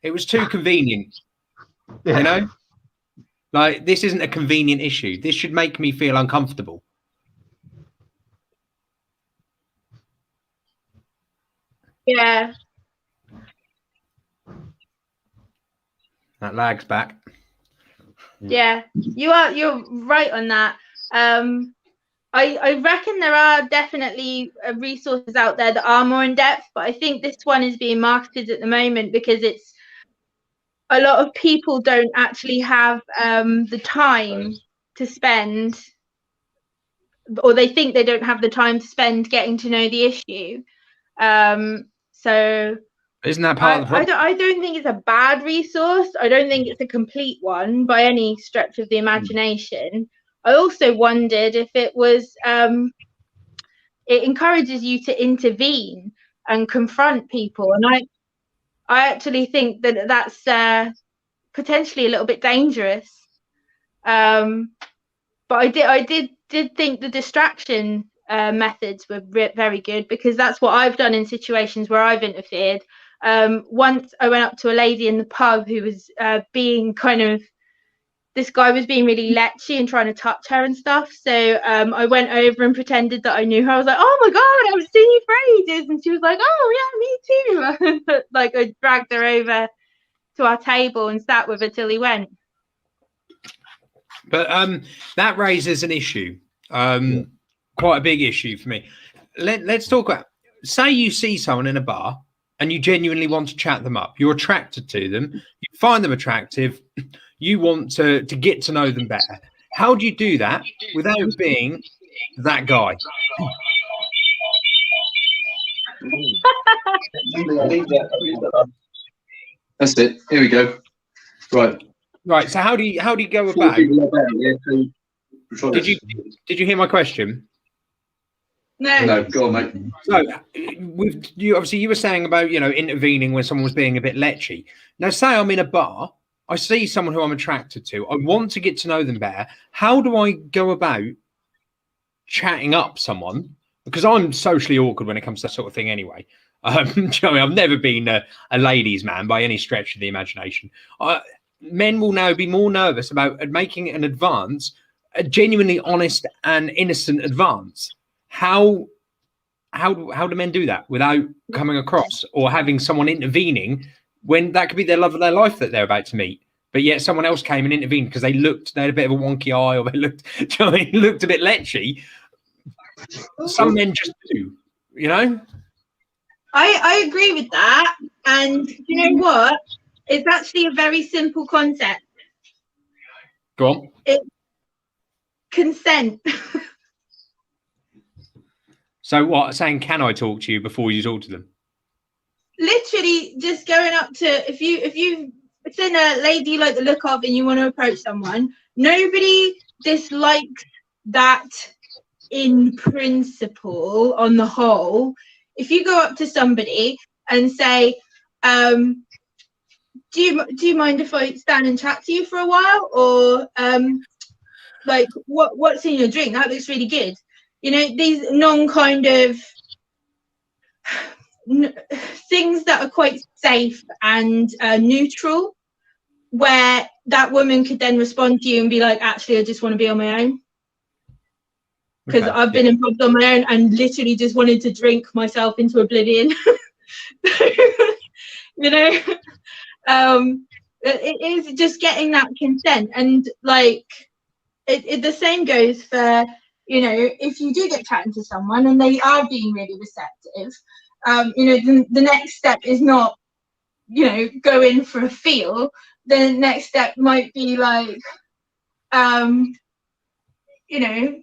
It was too convenient, you know. Like, this isn't a convenient issue. This should make me feel uncomfortable. Yeah. That lag's back. Yeah, you're right on that. I reckon there are definitely resources out there that are more in depth, but I think this one is being marketed at the moment because it's a lot of people don't actually have the time to spend, or they think they don't have the time to spend getting to know the issue. So Isn't that part of the problem? I don't think it's a bad resource. I don't think it's a complete one by any stretch of the imagination. I also wondered if it was, it encourages you to intervene and confront people. And I actually think that that's potentially a little bit dangerous. But I did think the distraction methods were very good, because that's what I've done in situations where I've interfered. Once I went up to a lady in the pub who was being this guy was being really lechy and trying to touch her and stuff. So I went over and pretended that I knew her. I was like, oh my God, I haven't seen you for ages. And she was like, oh yeah, me too. Like, I dragged her over to our table and sat with her till he went. But that raises an issue, quite a big issue for me. Let's talk about, say you see someone in a bar and you genuinely want to chat them up. You're attracted to them. You find them attractive. You want to get to know them better. How do you do that without being that guy? That's it. Here we go. Right. So how do you go about? Did you hear my question? No, go on, mate. So, you were saying about, intervening when someone was being a bit lechy. Now, say I'm in a bar, I see someone who I'm attracted to, I want to get to know them better. How do I go about chatting up someone? Because I'm socially awkward when it comes to that sort of thing anyway. Do you know what I mean? I've never been a ladies' man by any stretch of the imagination. Men will now be more nervous about making an advance, a genuinely honest and innocent advance. How do men do that without coming across or having someone intervening when that could be their love of their life that they're about to meet, but yet someone else came and intervened because they had a bit of a wonky eye, or they looked, do you know what I mean, looked a bit lechy. Some men just do, I agree with that, and you know what? It's actually a very simple concept. Go on. It's consent. So what? Saying, can I talk to you before you talk to them? Literally just going up to, if you've seen a lady you like the look of and you want to approach someone, nobody dislikes that in principle on the whole. If you go up to somebody and say, do you mind if I stand and chat to you for a while? Or like, what's in your drink? That looks really good. These things that are quite safe and neutral, where that woman could then respond to you and be like, actually, I just want to be on my own. Because I've been involved on my own and literally just wanted to drink myself into oblivion. It is just getting that consent. And like, the same goes for, if you do get chatting to someone and they are being really receptive, the next step is not, go in for a feel. The next step might be like, do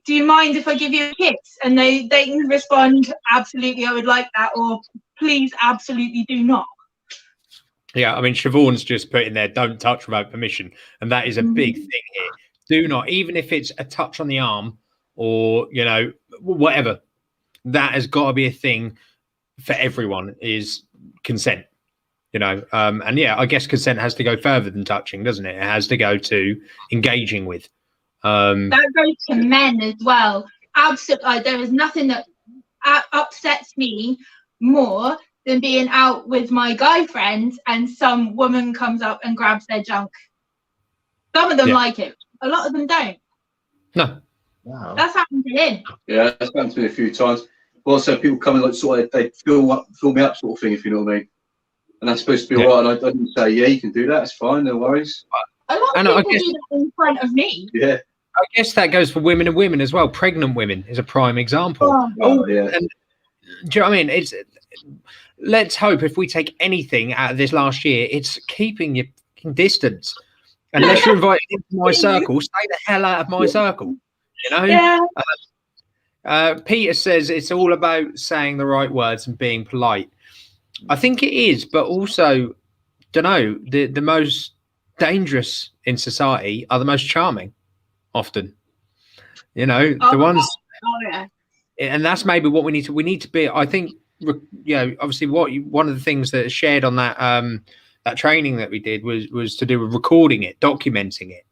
you mind if I give you a kiss? And they can respond, absolutely, I would like that, or please, absolutely do not. Yeah, I mean, Siobhan's just put in there, don't touch without permission. And that is a big thing here. Do not, even if it's a touch on the arm or, whatever, that has got to be a thing for everyone, is consent, and yeah, I guess consent has to go further than touching, doesn't it? It has to go to engaging with. That goes to men as well. Absolutely, there is nothing that upsets me more than being out with my guy friends and some woman comes up and grabs their junk. Some of them like it. A lot of them don't. No. Wow. That's happened to him. Yeah, that's happened to me a few times. But also, people come in like sort of they fill me up sort of thing, if you know what I mean. And that's supposed to be all right. And I didn't say, yeah, you can do that. It's fine, no worries. A lot of people do that in front of me. Yeah. I guess that goes for women and women as well. Pregnant women is a prime example. Oh yeah. And do you know what I mean? Let's hope if we take anything out of this last year, it's keeping your distance. Unless you're invited into my circle, stay the hell out of my circle. You know? Yeah. Peter says it's all about saying the right words and being polite. I think it is, but also, don't know, the most dangerous in society are the most charming, often. You know, the ones. Oh yeah. And that's maybe what we need to be. I think, you know, obviously, one of the things that is shared on that that training that we did was to do with recording it, documenting it.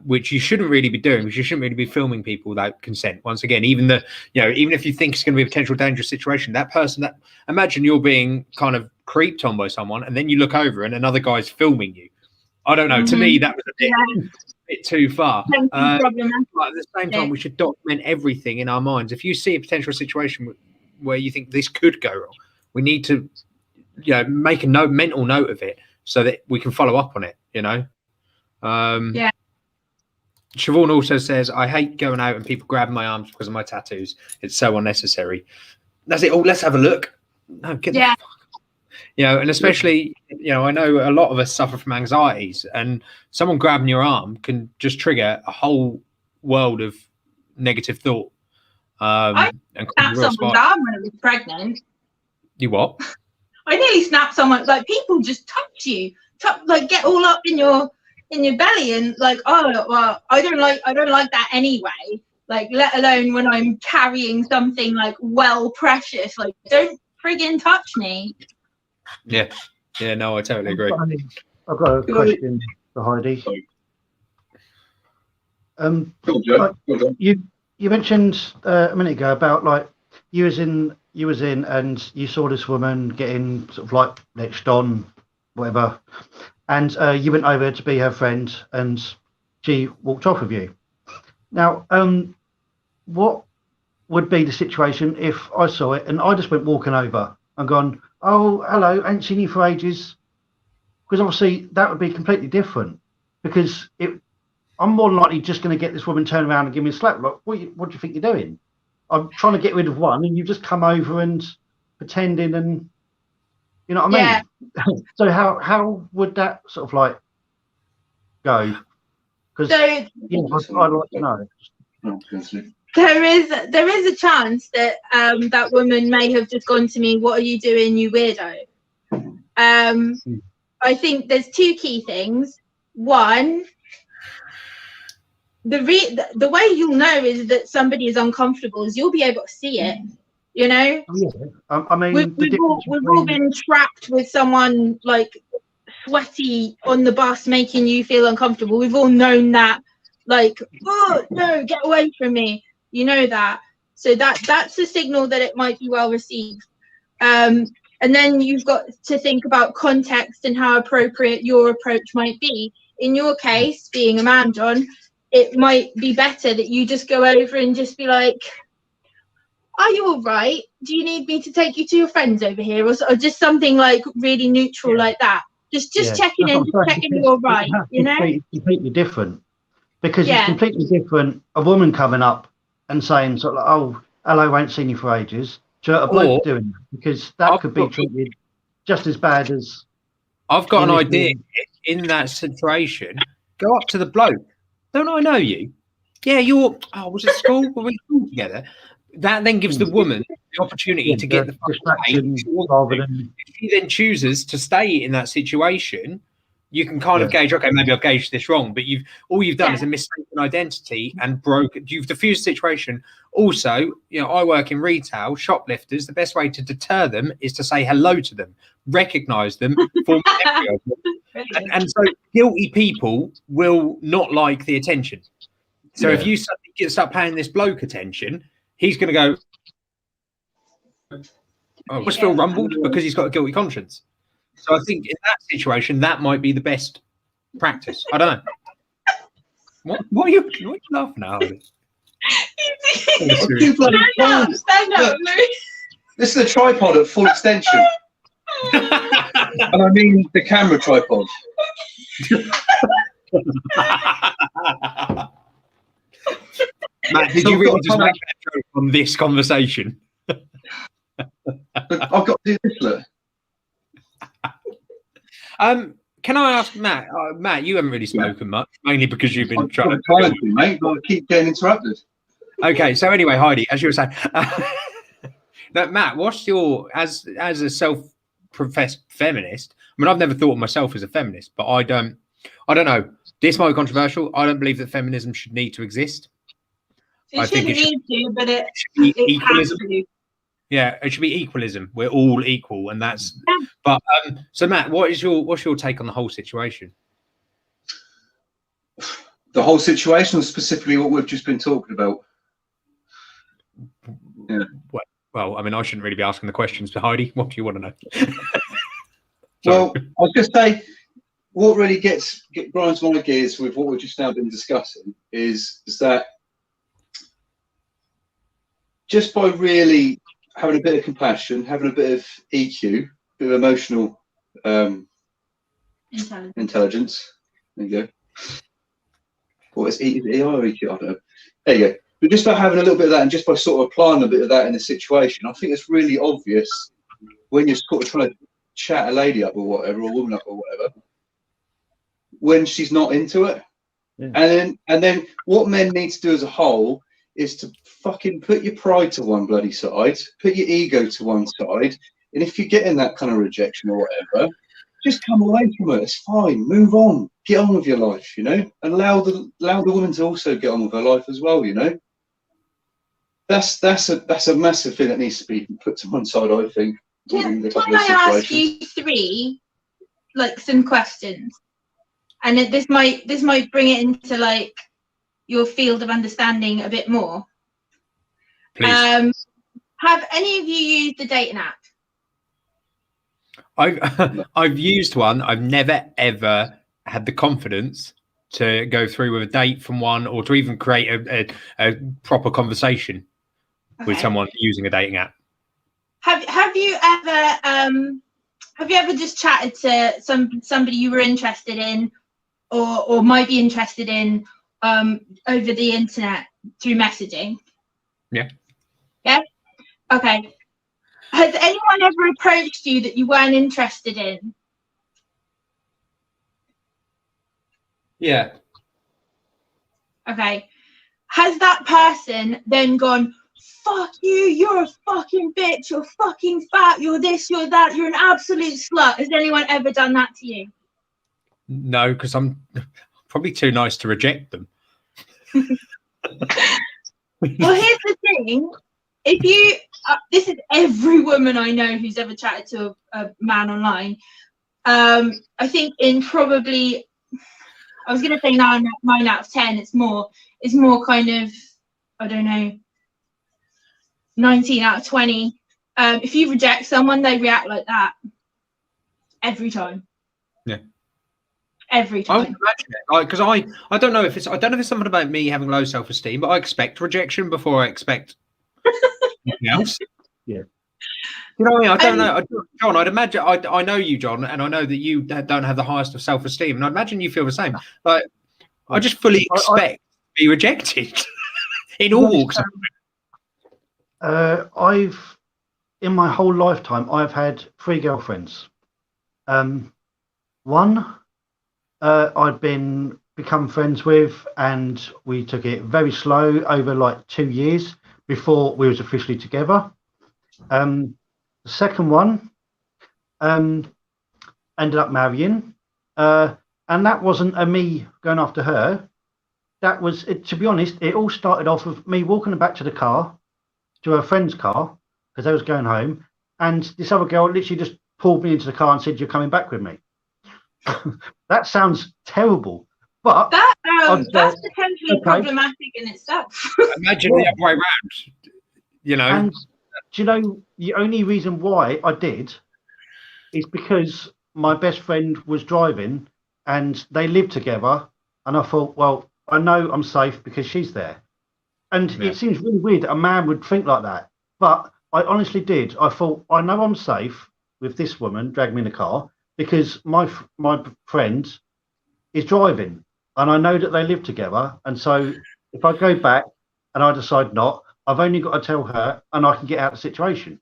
Which you shouldn't really be doing, because you shouldn't really be filming people without consent. Once again, even if you think it's going to be a potential dangerous situation, that person, imagine you're being kind of creeped on by someone, and then you look over and another guy's filming you. I don't know. To me, that was a bit too far. But at the same time, we should document everything in our minds. If you see a potential situation where you think this could go wrong, we need to, you know, make a mental note of it so that we can follow up on it. You know. Yeah. Siobhan also says, I hate going out and people grabbing my arms because of my tattoos. It's so unnecessary. That's it. Oh, let's have a look. No, get the fuck. You know, and especially, you know, I know a lot of us suffer from anxieties, and someone grabbing your arm can just trigger a whole world of negative thought. I snapped someone's arm when I was pregnant. You what? I nearly snapped someone. Like, people just touch you, like get all up in your belly, and like, oh well, I don't like that anyway. Like, let alone when I'm carrying something like precious. Like, don't friggin' touch me. Yeah, no, I totally agree. I've got a question for Heidi. You mentioned a minute ago about like you was in and you saw this woman getting sort of like latched on, whatever, and you went over to be her friend, and she walked off with you. Now, what would be the situation if I saw it and I just went walking over and gone, oh, hello, ain't seen you for ages? Because obviously that would be completely different, because I'm more than likely just going to get this woman turn around and give me a slap. Like, what do you think you're doing? I'm trying to get rid of one, and you just come over and pretending, and you know what I mean? So how would that sort of like go? Because I'd like to know. There is a chance that that woman may have just gone to me, what are you doing, you weirdo? I think there's two key things. One, the way you'll know is that somebody is uncomfortable is you'll be able to see it, you know? I mean, we've all been trapped with someone like sweaty on the bus making you feel uncomfortable. We've all known that, like, oh no, get away from me. You know that. So that's a signal that it might be well received. And then you've got to think about context and how appropriate your approach might be. In your case, being a man, John, it might be better that you just go over and just be like, are you all right? Do you need me to take you to your friends over here? Or just something like really neutral like that. Just checking in, checking you're all right, you know? It's completely different. Because it's completely different, a woman coming up and saying sort of like, oh, hello, I ain't seen you for ages, to a bloke doing that, because that could be treated just as bad as... I've got an idea. In that situation, go up to the bloke. Don't I know you? Yeah, was at school? Were we school together? That then gives the woman the opportunity to get the distraction. If she then chooses to stay in that situation, you can kind of gauge, okay, maybe I've gauged this wrong, but all you've done is a mistaken identity and you've diffused the situation. Also, you know, I work in retail, shoplifters, the best way to deter them is to say hello to them, recognize them, form memory of them. And so guilty people will not like the attention. So if you suddenly start paying this bloke attention, he's going to go, I just feel rumbled because he's got a guilty conscience. So I think in that situation, that might be the best practice. I don't know. What are you laughing at, Heidi? Too bloody Stand up, stand up. Look. This is a tripod at full extension. And I mean the camera tripod. Matt, did you really just make that joke on this conversation? But I've got to do this, look. Can I ask Matt? Matt, you haven't really spoken much, mainly because you've been I'm trying trying to, mate, but I keep getting interrupted. Okay, so anyway, Heidi, as you were saying, now, Matt, what's your as a self-professed feminist? I mean, I've never thought of myself as a feminist, but I don't know. This might be controversial. I don't believe that feminism should need to exist. It shouldn't need to, but it has to. Yeah, it should be equalism. We're all equal, and that's. Yeah. But so, Matt, what's your take on the whole situation? The whole situation, specifically what we've just been talking about. Yeah. Well, I mean, I shouldn't really be asking the questions, but Heidi, what do you want to know? Well, I was going to say, what really grinds my gears with what we've just now been discussing is that just by really having a bit of compassion, having a bit of EQ, a bit of emotional intelligence. There you go. Or it's EI or EQ, I don't know. There you go. But just by having a little bit of that and just by sort of applying a bit of that in the situation, I think it's really obvious when you're sort of trying to chat a lady up or whatever, or a woman up or whatever, when she's not into it. Yeah. And then what men need to do as a whole is to fucking put your pride to one bloody side, put your ego to one side, and if you're getting that kind of rejection or whatever, just come away from it. It's fine. Move on. Get on with your life, you know, and allow the woman to also get on with her life as well, you know. That's a massive thing that needs to be put to one side, I think. Can I ask you three, like, some questions? And this might bring it into like your field of understanding a bit more. Please. Have any of you used the dating app? I've used one. I've never ever had the confidence to go through with a date from one, or to even create a proper conversation with someone using a dating app. Have you ever just chatted to somebody you were interested in, or might be interested in, over the internet through messaging? Yeah. Yeah. Okay. Has anyone ever approached you that you weren't interested in? Yeah. Okay. Has that person then gone, fuck you, you're a fucking bitch, you're fucking fat, you're this, you're that, you're an absolute slut? Has anyone ever done that to you? No, because I'm probably too nice to reject them. Well, here's the thing. If you, this is every woman I know who's ever chatted to a man online. I think in probably, I was going to say 9 out of 10, it's more kind of, I don't know, 19 out of 20. If you reject someone, they react like that every time. Yeah. Every time. I would imagine it, because I don't know if it's something about me having low self-esteem, but I expect rejection before I expect anything else. Yeah. You know what I mean? I don't know, John. I'd imagine I know you, John, and I know that you don't have the highest of self-esteem, and I imagine you feel the same. Like, I just fully expect to be rejected in all walks. I've, in my whole lifetime, I've had 3 girlfriends. One I'd become friends with, and we took it very slow over like 2 years before we was officially together. The second one ended up marrying, and that wasn't me going after her. That was it, to be honest. It all started off with me walking back to the car, to her friend's car, because they was going home, and this other girl literally just pulled me into the car and said, "You're coming back with me." That sounds terrible, but that's potentially problematic in itself. Imagine the other way around, you know. And do you know, the only reason why I did is because my best friend was driving and they lived together, and I thought, well, I know I'm safe because she's there. And it seems really weird that a man would think like that. But I honestly did. I thought, I know I'm safe with this woman dragging me in the car because my friend is driving and I know that they live together. And so if I go back and I decide not, I've only got to tell her and I can get out of the situation.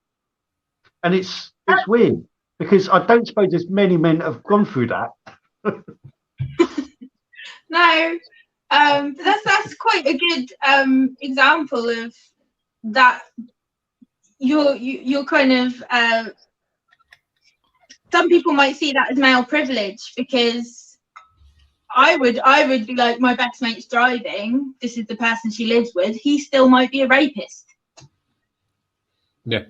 And it's weird because I don't suppose there's many men that have gone through that. No, that's quite a good example of that. You're kind of some people might see that as male privilege, because I would be like, my best mate's driving, this is the person she lives with, he still might be a rapist. Yeah,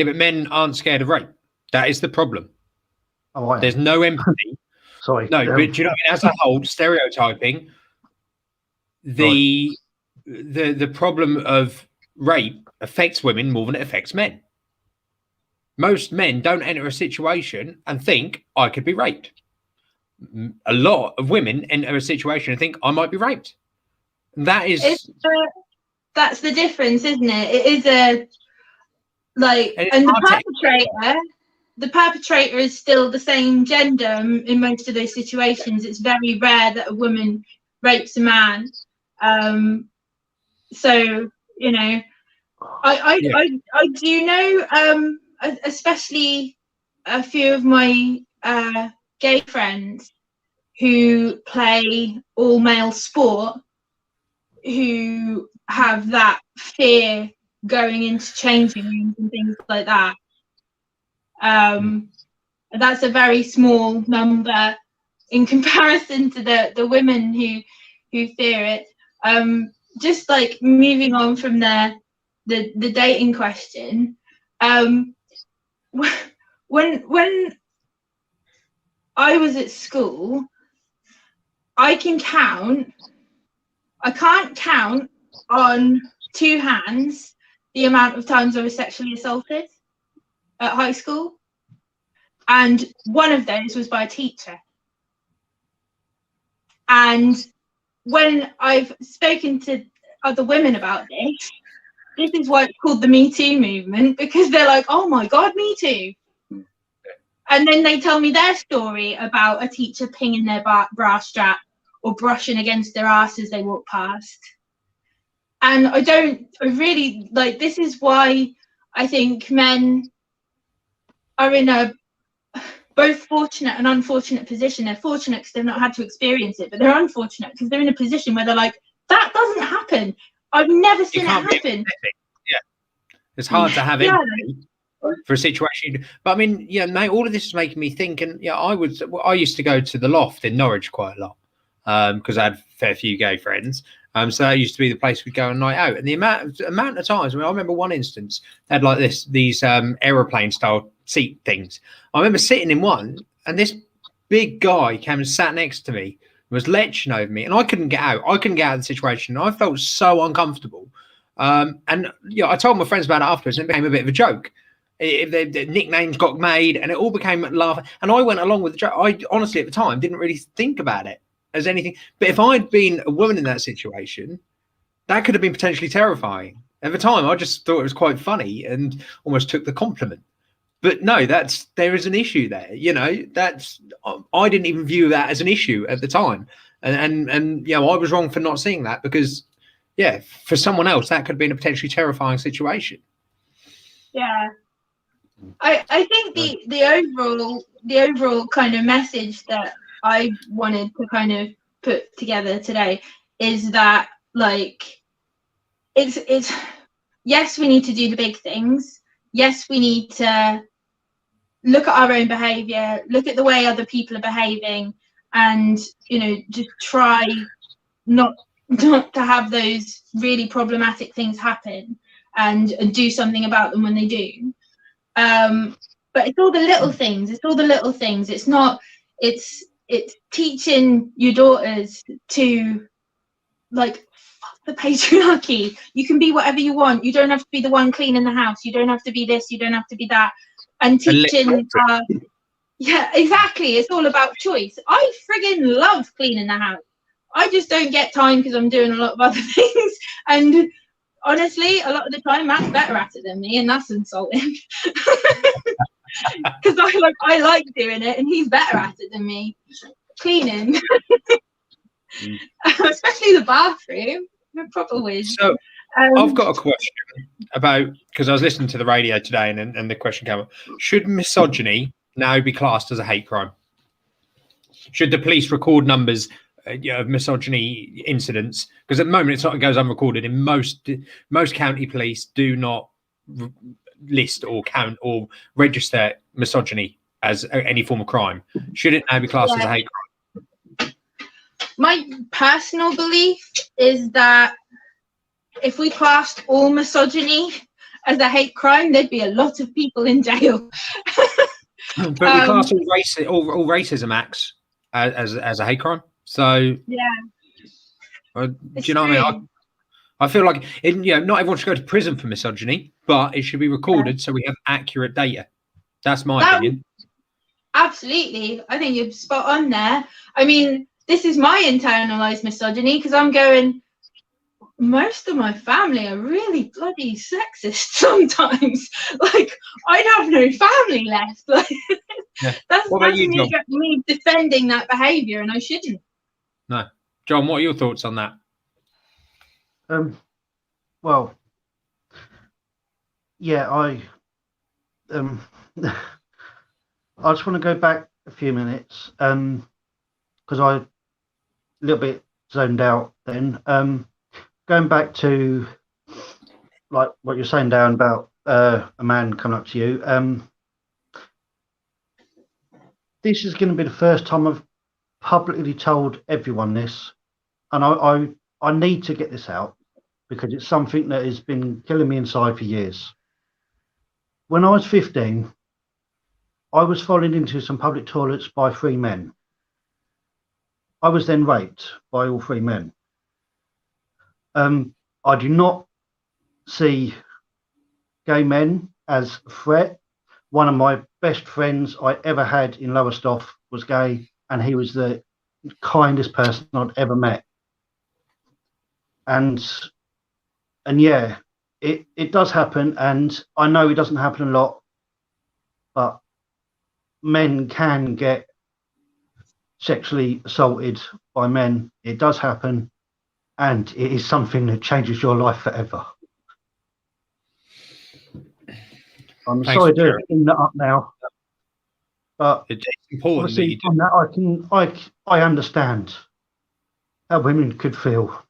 but men aren't scared of rape. That is the problem. Oh, there's no empathy. Sorry. No, but do you know what I mean? As a whole, stereotyping, the problem of rape affects women more than it affects men. Most men don't enter a situation and think, I could be raped. A lot of women enter a situation and think, I might be raped. That is... that's the difference, isn't it? It is a... Like, and the perpetrator is still the same gender in most of those situations. It's very rare that a woman rapes a man. So, you know, I do know, especially a few of my gay friends who play all male sport, who have that fear going into changing rooms and things like that. That's a very small number in comparison to the women who fear it. Just like moving on from the dating question, when I was at school, I can't count on two hands the amount of times I was sexually assaulted at high school, and one of those was by a teacher. And when I've spoken to other women about this is why it's called the Me Too movement, because they're like, oh my God, me too. And then they tell me their story about a teacher pinging their bra strap or brushing against their ass as they walk past. And I really, like, this is why I think men are in a both fortunate and unfortunate position. They're fortunate because they've not had to experience it, but they're unfortunate because they're in a position where they're like, that doesn't happen. I've never seen it happen. Yeah, it's hard to have empathy for a situation. But I mean, yeah, mate, all of this is making me think. And yeah, I used to go to the Loft in Norwich quite a lot because I had a fair few gay friends. So that used to be the place we'd go on a night out. And the amount of times, I mean, I remember one instance they had like these aeroplane style seat things. I remember sitting in one, and this big guy came and sat next to me, was leching over me, and I couldn't get out. I couldn't get out of the situation. I felt so uncomfortable. And yeah, I told my friends about it afterwards, and it became a bit of a joke. The nicknames got made, and it all became laughing. And I went along with the joke. I honestly, at the time, didn't really think about it as anything. But if I'd been a woman in that situation, that could have been potentially terrifying. At the time, I just thought it was quite funny and almost took the compliment. But no, there is an issue there. You know, I didn't even view that as an issue at the time. And you know, I was wrong for not seeing that, because yeah, for someone else, that could have been a potentially terrifying situation. Yeah. I think the overall kind of message that I wanted to kind of put together today is that, like, it's yes, we need to do the big things. Yes, we need to look at our own behavior, look at the way other people are behaving, and, you know, just try not to have those really problematic things happen, and do something about them when they do. But it's all the little things. It's all the little things. It's not. It's teaching your daughters to, like, fuck the patriarchy. You can be whatever you want. You don't have to be the one cleaning the house. You don't have to be this. You don't have to be that. And teaching Yeah, exactly. It's all about choice. I friggin' love cleaning the house. I just don't get time because I'm doing a lot of other things. And honestly, a lot of the time, Matt's better at it than me, and that's insulting. Because I like doing it, and he's better at it than me. Cleaning, especially the bathroom. I'm a proper whiz. So I've got a question about, because I was listening to the radio today, and the question came up: should misogyny now be classed as a hate crime? Should the police record numbers of misogyny incidents? Because at the moment it goes unrecorded. In most county police do not list or count or register misogyny as any form of crime. Should it now be classed as a hate crime? My personal belief is that if we classed all misogyny as a hate crime, there'd be a lot of people in jail. But we class all racism acts as a hate crime. So yeah, do you know what I mean? I feel like not everyone should go to prison for misogyny, but it should be recorded so we have accurate data. That's my opinion. Absolutely, I think you're spot on there. I mean, this is my internalized misogyny because I'm going. Most of my family are really bloody sexist sometimes. Like, I'd have no family left. Like, that's me defending that behaviour, and I shouldn't. No, John, what are your thoughts on that? Well, yeah, I just want to go back a few minutes because I a little bit zoned out then. Going back to like what you're saying, Darren, about a man coming up to you. This is going to be the first time I've publicly told everyone this, and I need to get this out because it's something that has been killing me inside for years. When I was 15, I was falling into some public toilets by 3 men. I was then raped by all 3 men. I do not see gay men as a threat. One of my best friends I ever had in Lowestoft was gay, and he was the kindest person I'd ever met. And yeah, it does happen, and I know it doesn't happen a lot, but men can get sexually assaulted by men. It does happen, and it is something that changes your life forever. I'm sorry to bring that up now, but it's important that you do. On that, I understand how women could feel,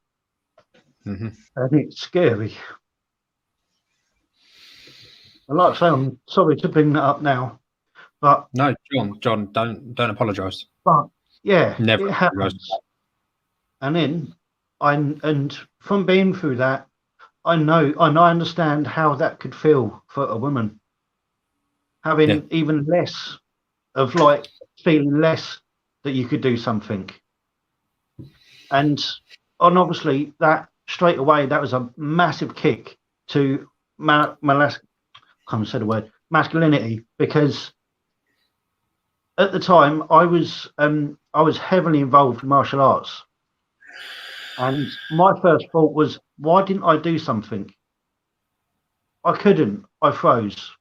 and it's scary. And like I say, I'm sorry to bring that up now, but no, John, don't apologise. But yeah, never it happens. And then and from being through that, I understand how that could feel for a woman, having even less of like feeling less that you could do something. And obviously that straight away, that was a massive kick to masculinity, because at the time I was heavily involved in martial arts. And my first thought was, why didn't I do something? I couldn't. I froze.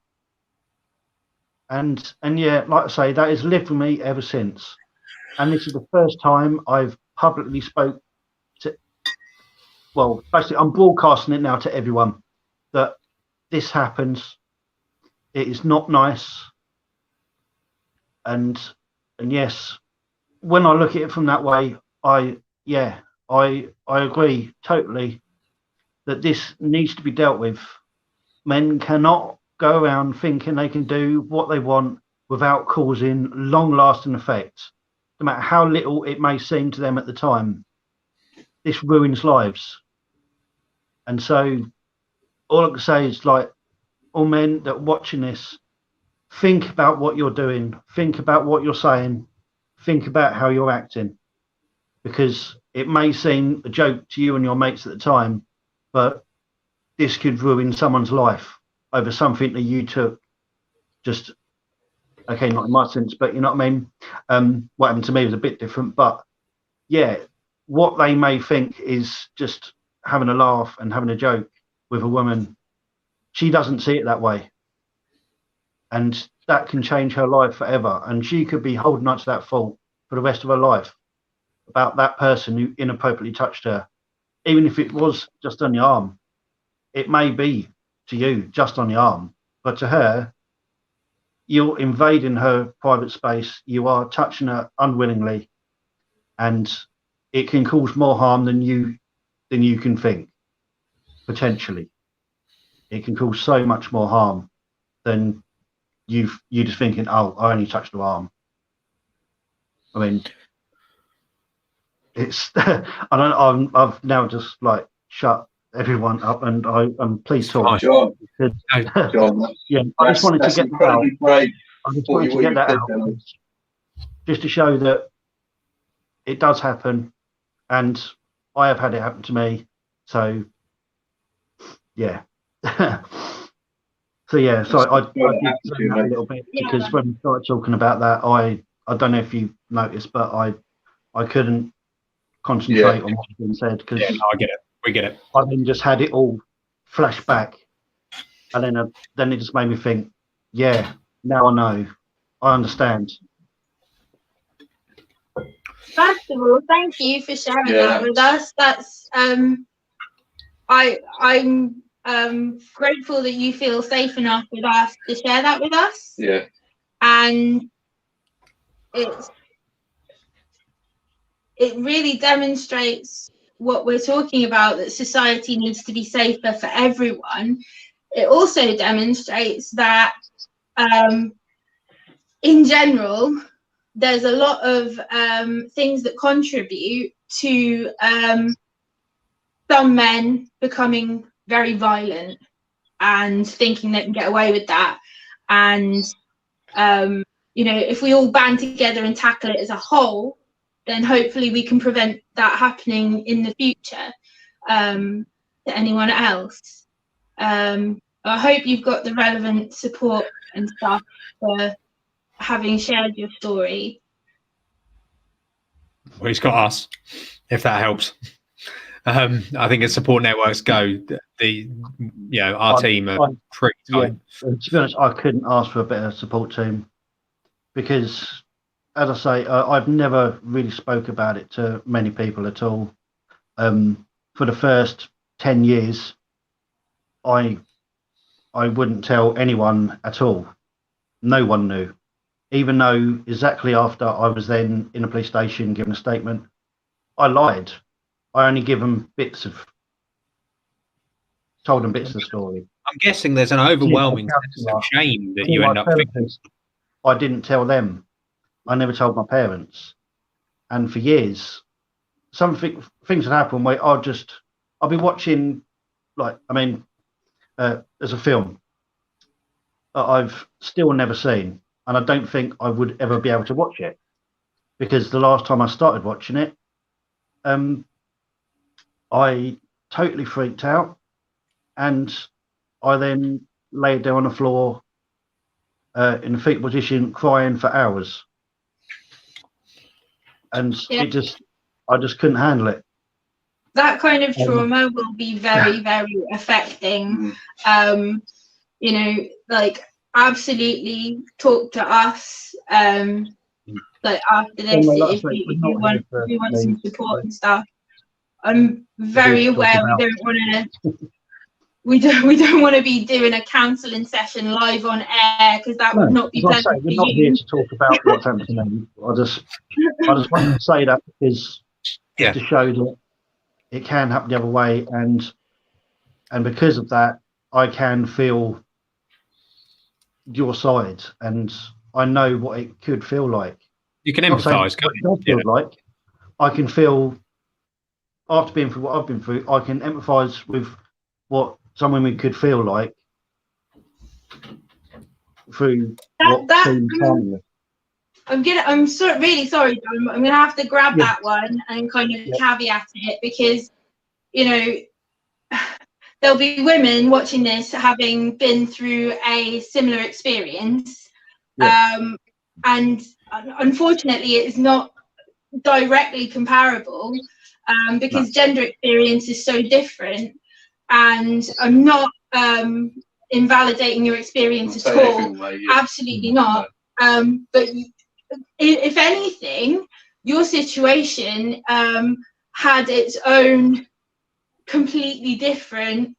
And yeah, like I say, that has lived with me ever since. And this is the first time I've publicly spoke to, well, basically I'm broadcasting it now to everyone that this happens. It is not nice. And yes, when I look at it from that way, I agree totally that this needs to be dealt with. Men cannot go around thinking they can do what they want without causing long-lasting effects, no matter how little it may seem to them at the time. This ruins lives. And so all I can say is, like, all men that are watching this, think about what you're doing, think about what you're saying, think about how you're acting, because it may seem a joke to you and your mates at the time, but this could ruin someone's life over something that you took just Okay, not in my sense, but you know what I mean? What happened to me was a bit different, but yeah, what they may think is just having a laugh and having a joke with a woman, she doesn't see it that way. And that can change her life forever. And she could be holding on to that fault for the rest of her life about that person who inappropriately touched her. Even if it was just on the arm, it may be to you just on the arm, but to her, you're invading her private space. You are touching her unwillingly, and it can cause more harm than you can think. Potentially, it can cause so much more harm than you just thinking, "Oh, I only touched the arm." I mean, it's I've now just like shut everyone up, and I'm pleased to. John, Yeah, I just wanted to get that out. Brave. I just wanted to get that out, just to show that it does happen, and I have had it happen to me. So, yeah. So yeah, so I did that a little bit because when we started talking about that, I don't know if you noticed, but I couldn't concentrate on what was being said because no, I get it. We get it. I then just had it all flash back, and then it just made me think, yeah, now I know, I understand. First of all, thank you for sharing that with us. That's I'm grateful that you feel safe enough with us to share that with us. Yeah. And it really demonstrates what we're talking about, that society needs to be safer for everyone. It also demonstrates that in general, there's a lot of things that contribute to some men becoming very violent and thinking they can get away with that. And, if we all band together and tackle it as a whole, then hopefully we can prevent that happening in the future to anyone else. I hope you've got the relevant support and stuff for having shared your story. Well, he's got us, if that helps. I think as support networks go, our team are pretty tight. Yeah, to be honest, I couldn't ask for a better support team because, as I say, I've never really spoke about it to many people at all. For the first 10 years, I wouldn't tell anyone at all. No one knew, even though exactly after I was then in a police station giving a statement, I lied. I only told them bits of the story. I'm guessing there's an overwhelming sense of shame that you end up thinking. I didn't tell them. I never told my parents. And for years, things would happen where I'll be watching, there's a film that I've still never seen. And I don't think I would ever be able to watch it because the last time I started watching it, I totally freaked out, and I then laid down on the floor in a fetal position, crying for hours, and I just couldn't handle it. That kind of trauma will be very, very affecting. Absolutely talk to us. After this, if you want some support and stuff. I'm very aware we don't want to be doing a counselling session live on air because that would not be pleasant. We're not here to talk about what's happened to me. I just wanted to say that because to show that it can happen the other way, and because of that, I can feel your side, and I know what it could feel like. You can empathise. Like I can feel. After being through what I've been through, I can empathise with what some women could feel like through what seems harmless. I'm really sorry, John, but I'm gonna have to grab that one and kind of caveat it because there'll be women watching this having been through a similar experience, And unfortunately, it is not directly comparable because gender experience is so different. And I'm not invalidating your experience at all. Absolutely not. But if anything, your situation had its own completely different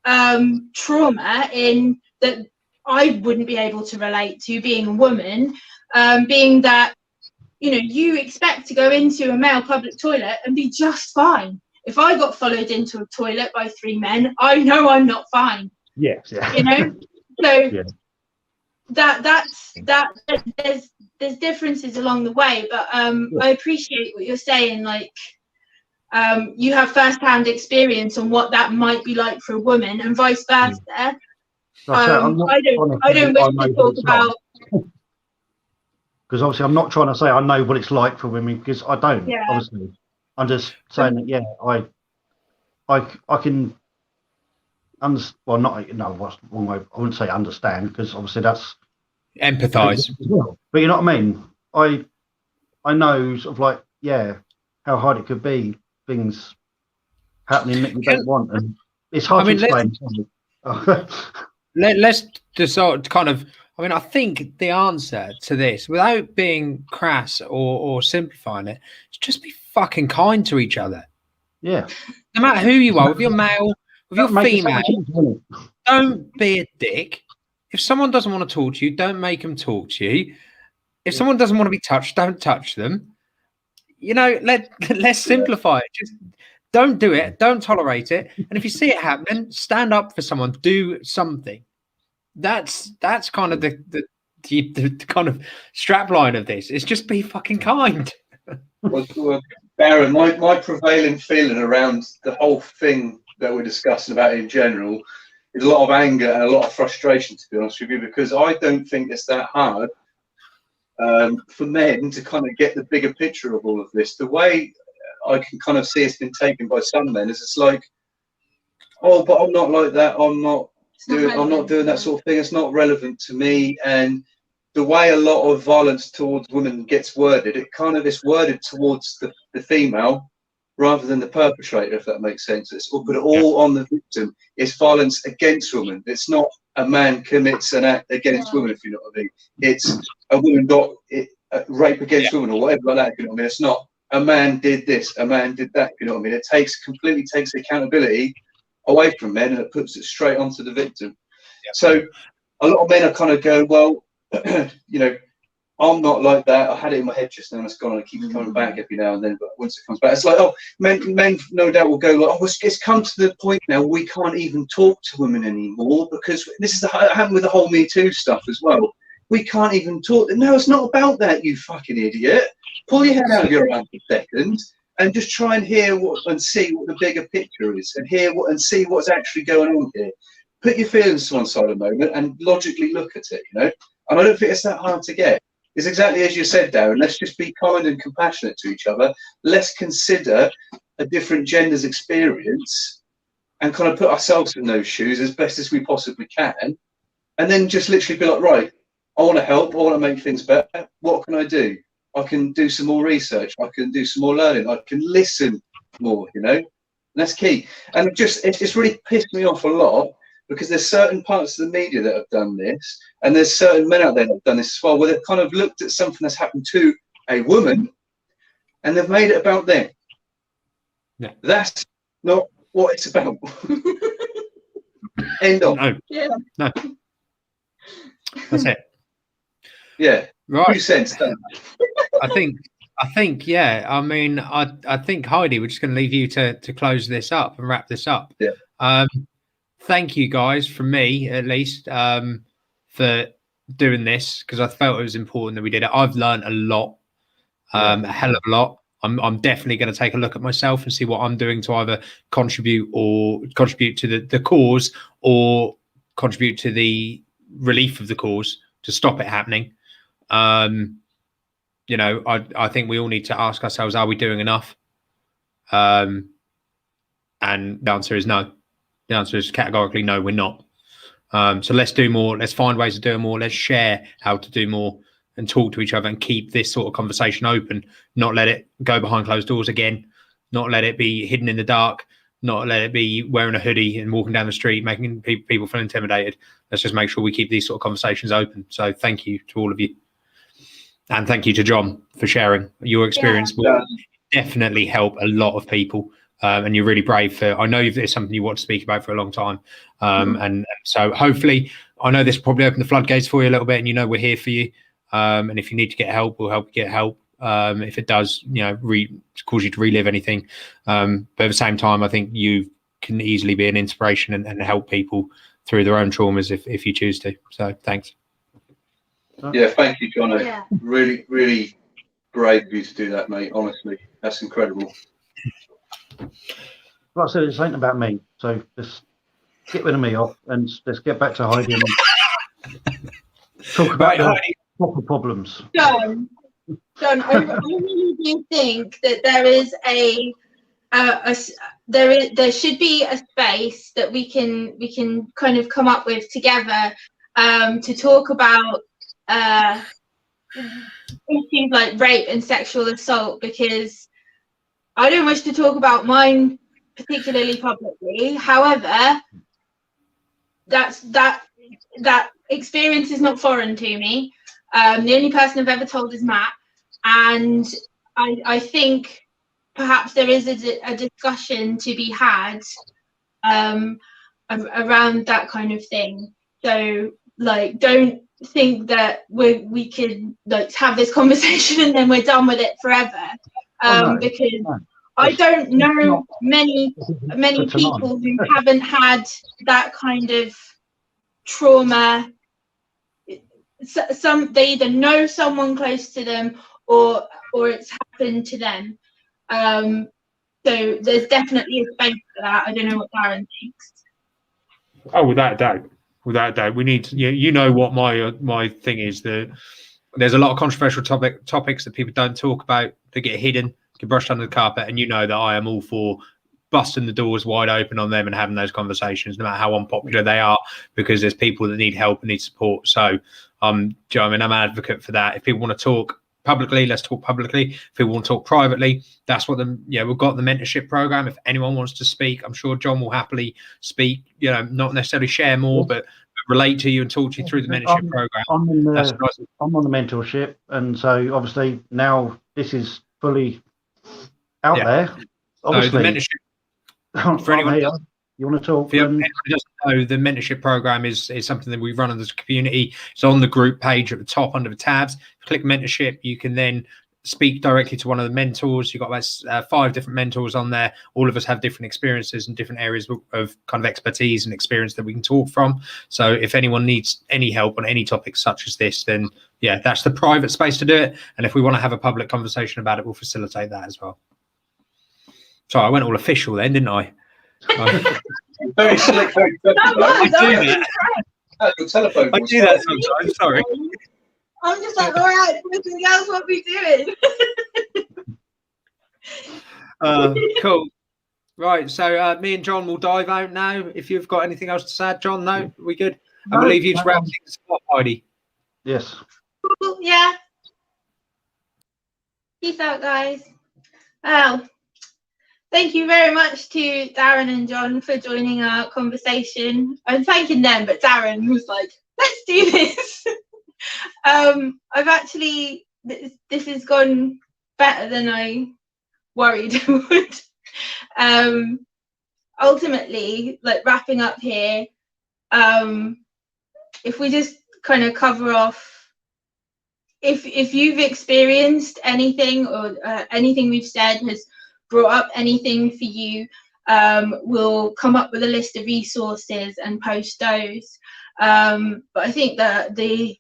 trauma in that I wouldn't be able to relate to, being a woman, being that, you know, you expect to go into a male public toilet and be just fine. If I got followed into a toilet by 3 men, I know I'm not fine. Yes, yeah. You know, so yeah. there's differences along the way, but I appreciate what you're saying. Like, you have first-hand experience on what that might be like for a woman, and vice versa. I don't wish to talk about. Because obviously, I'm not trying to say I know what it's like for women, because I don't. Yeah. Obviously, I'm just saying that I can understand. Well, what's the wrong way? I wouldn't say understand, because obviously that's empathize. But you know what I mean. I know sort of like how hard it could be, things happening that you don't want, and it's hard to explain. Let's decide kind of. I mean, I think the answer to this, without being crass or simplifying it, is just be fucking kind to each other. Yeah. No matter who you are, with your male, with your female, don't be a dick. If someone doesn't want to talk to you, don't make them talk to you. If someone doesn't want to be touched, don't touch them. You know, let's simplify it. Just don't do it. Don't tolerate it. And if you see it happening, stand up for someone. Do something. That's kind of the kind of strap line of this. It's just be fucking kind. Well, Baron, my prevailing feeling around the whole thing that we're discussing about in general is a lot of anger and a lot of frustration, to be honest with you, because I don't think it's that hard for men to kind of get the bigger picture of all of this. The way I can kind of see it's been taken by some men is it's like, oh, but I'm not like that. I'm not doing that sort of thing. It's not relevant to me. And the way a lot of violence towards women gets worded, it's worded towards the female rather than the perpetrator, if that makes sense. It's all put it all on the victim. It's violence against women. It's not a man commits an act against women, if you know what I mean. It's a woman got rape against women or whatever like that, if you know what I mean. It's not a man did this, a man did that, if you know what I mean. It completely takes accountability away from men and it puts it straight onto the victim. So a lot of men are kind of go, well, you know, I'm not like that. I had it in my head just now and it's gone and it keeps coming back every now and then, but once it comes back, it's like, oh, men no doubt will go like, oh, it's come to the point now we can't even talk to women anymore, because this is happened with the whole Me Too stuff as well. We can't even talk. No, it's not about that, you fucking idiot. Pull your head out of your ass for a second and just try and hear and see what the bigger picture is, and see what's actually going on here. Put your feelings to one side a moment and logically look at it, you know. And I don't think it's that hard to get. It's exactly as you said, Darren. Let's just be kind and compassionate to each other. Let's consider a different gender's experience and kind of put ourselves in those shoes as best as we possibly can. And then just literally be like, right, I want to help. I want to make things better. What can I do? I can do some more research. I can do some more learning. I can listen more, you know. And that's key. And it's really pissed me off a lot, because there's certain parts of the media that have done this, and there's certain men out there that have done this as well, where they've kind of looked at something that's happened to a woman and they've made it about them. Yeah. That's not what it's about. End of. No. Yeah. No. That's it. Yeah. Right. 2 cents done. I think, yeah. I mean, I think, Heidi, we're just going to leave you to close this up and wrap this up. Yeah. Thank you guys, from me at least, for doing this, because I felt it was important that we did it. I've learned a lot, a hell of a lot. I'm definitely going to take a look at myself and see what I'm doing to either contribute to the cause, or contribute to the relief of the cause to stop it happening. You know, I think we all need to ask ourselves, are we doing enough? And the answer is no. The answer is categorically no, we're not. So let's do more. Let's find ways of doing more. Let's share how to do more and talk to each other and keep this sort of conversation open. Not let it go behind closed doors again. Not let it be hidden in the dark. Not let it be wearing a hoodie and walking down the street, making people feel intimidated. Let's just make sure we keep these sort of conversations open. So thank you to all of you. And thank you to John for sharing your experience. Yeah. Will definitely help a lot of people. And you're really brave for, I know it's something you want to speak about for a long time. And so hopefully, I know this will probably open the floodgates for you a little bit, and you know we're here for you. And if you need to get help, we'll help you get help. If it does, cause you to relive anything. But at the same time, I think you can easily be an inspiration and help people through their own traumas if you choose to. So thanks. Yeah, thank you, Jono. Yeah. Really, really brave of you to do that, mate. Honestly, that's incredible. Like I said, it's ain't about me. So just get rid of me off and let's get back to Heidi and talk about the proper problems. John, I really do think that there is there should be a space that we can kind of come up with together to talk about issues like rape and sexual assault, because I don't wish to talk about mine particularly publicly. However, that experience is not foreign to me. The only person I've ever told is Matt, and I think perhaps there is a discussion to be had around that kind of thing. So, like, don't think that we could like have this conversation and then we're done with it forever. Because I don't know many people who haven't had that kind of trauma. They either know someone close to them or it's happened to them. So there's definitely a space for that. I don't know what Darren thinks. Oh, without a doubt, we need to, what my thing is, that there's a lot of controversial topics that people don't talk about, that get hidden, get brushed under the carpet, and you know that I am all for busting the doors wide open on them and having those conversations, no matter how unpopular they are, because there's people that need help and need support. So I'm an advocate for that. If people want to talk publicly, let's talk publicly. If people want to talk privately, that's what we've got the mentorship program. If anyone wants to speak, I'm sure John will happily speak, not necessarily share more, but relate to you and talk to you through the mentorship program. I'm on the mentorship, and so obviously now this is fully out there. Obviously, so the mentorship, for anyone you want to talk? For anyone who doesn't know, the mentorship program is something that we run as a community. It's on the group page at the top under the tabs. Click mentorship. You can then speak directly to one of the mentors. You've got about 5 different mentors on there. All of us have different experiences and different areas of kind of expertise and experience that we can talk from. So if anyone needs any help on any topic such as this, then that's the private space to do it. And if we want to have a public conversation about it, we'll facilitate that as well. Sorry, I went all official then, didn't I? Very slick. I do that sometimes. Sorry. I'm just like, all right, everything else, what we doing? Cool. Right, so me and John will dive out now. If you've got anything else to say, John, no, are we good? I believe you to wrap things up, Heidi. Yes. Yeah. Peace out, guys. Well, thank you very much to Darren and John for joining our conversation. I'm thanking them, but Darren was like, let's do this. I've actually, this has gone better than I worried it would. Ultimately, like, wrapping up here, if we just kind of cover off, if you've experienced anything or anything we've said has brought up anything for you, we'll come up with a list of resources and post those. But I think that the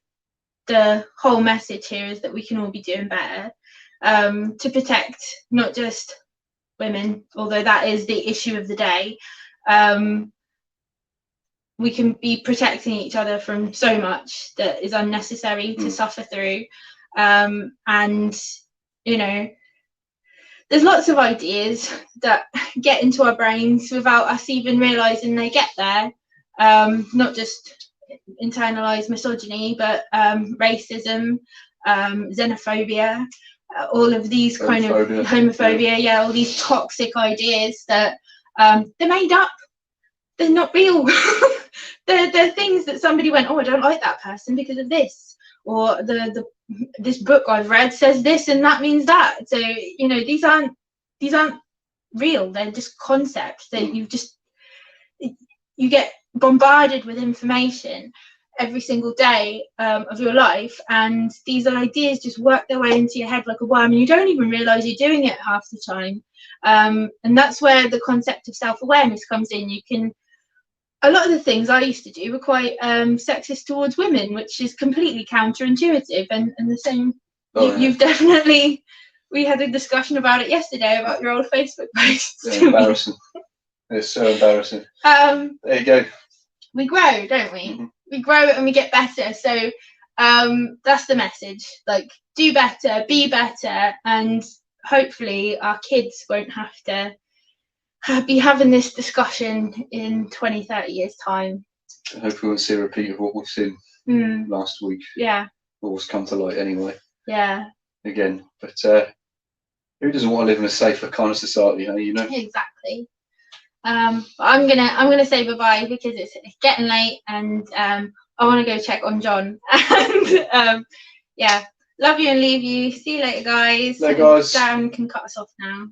whole message here is that we can all be doing better to protect not just women, although that is the issue of the day. We can be protecting each other from so much that is unnecessary to suffer through. And, there's lots of ideas that get into our brains without us even realizing they get there. not just internalized misogyny, but racism, xenophobia, all of these kind of homophobia, yeah, all these toxic ideas that they're made up. They're not real. they're things that somebody went, oh, I don't like that person because of this, or this book I've read says this and that means that. So you know, these aren't real. They're just concepts that you get bombarded with information every single day of your life, and these ideas just work their way into your head like a worm, and you don't even realize you're doing it half the time. And that's where the concept of self-awareness comes in. You can, a lot of the things I used to do were quite sexist towards women, which is completely counterintuitive, and the same. You've definitely, we had a discussion about it yesterday about your old Facebook posts. Yeah, embarrassing. It's so embarrassing. There you go. We grow, don't we? Mm-hmm. We grow and we get better. So that's the message. Like, do better, be better, and hopefully our kids won't have to be having this discussion in 20, 30 years time. Hopefully we won't see a repeat of what we've seen last week. Yeah. What was come to light anyway. Yeah. Again, but who doesn't want to live in a safer, kinder society? You know. Exactly. I'm gonna say bye-bye because it's getting late, and I want to go check on John. And yeah, love you and leave you. See you later, guys. Hey guys. Darren can cut us off now.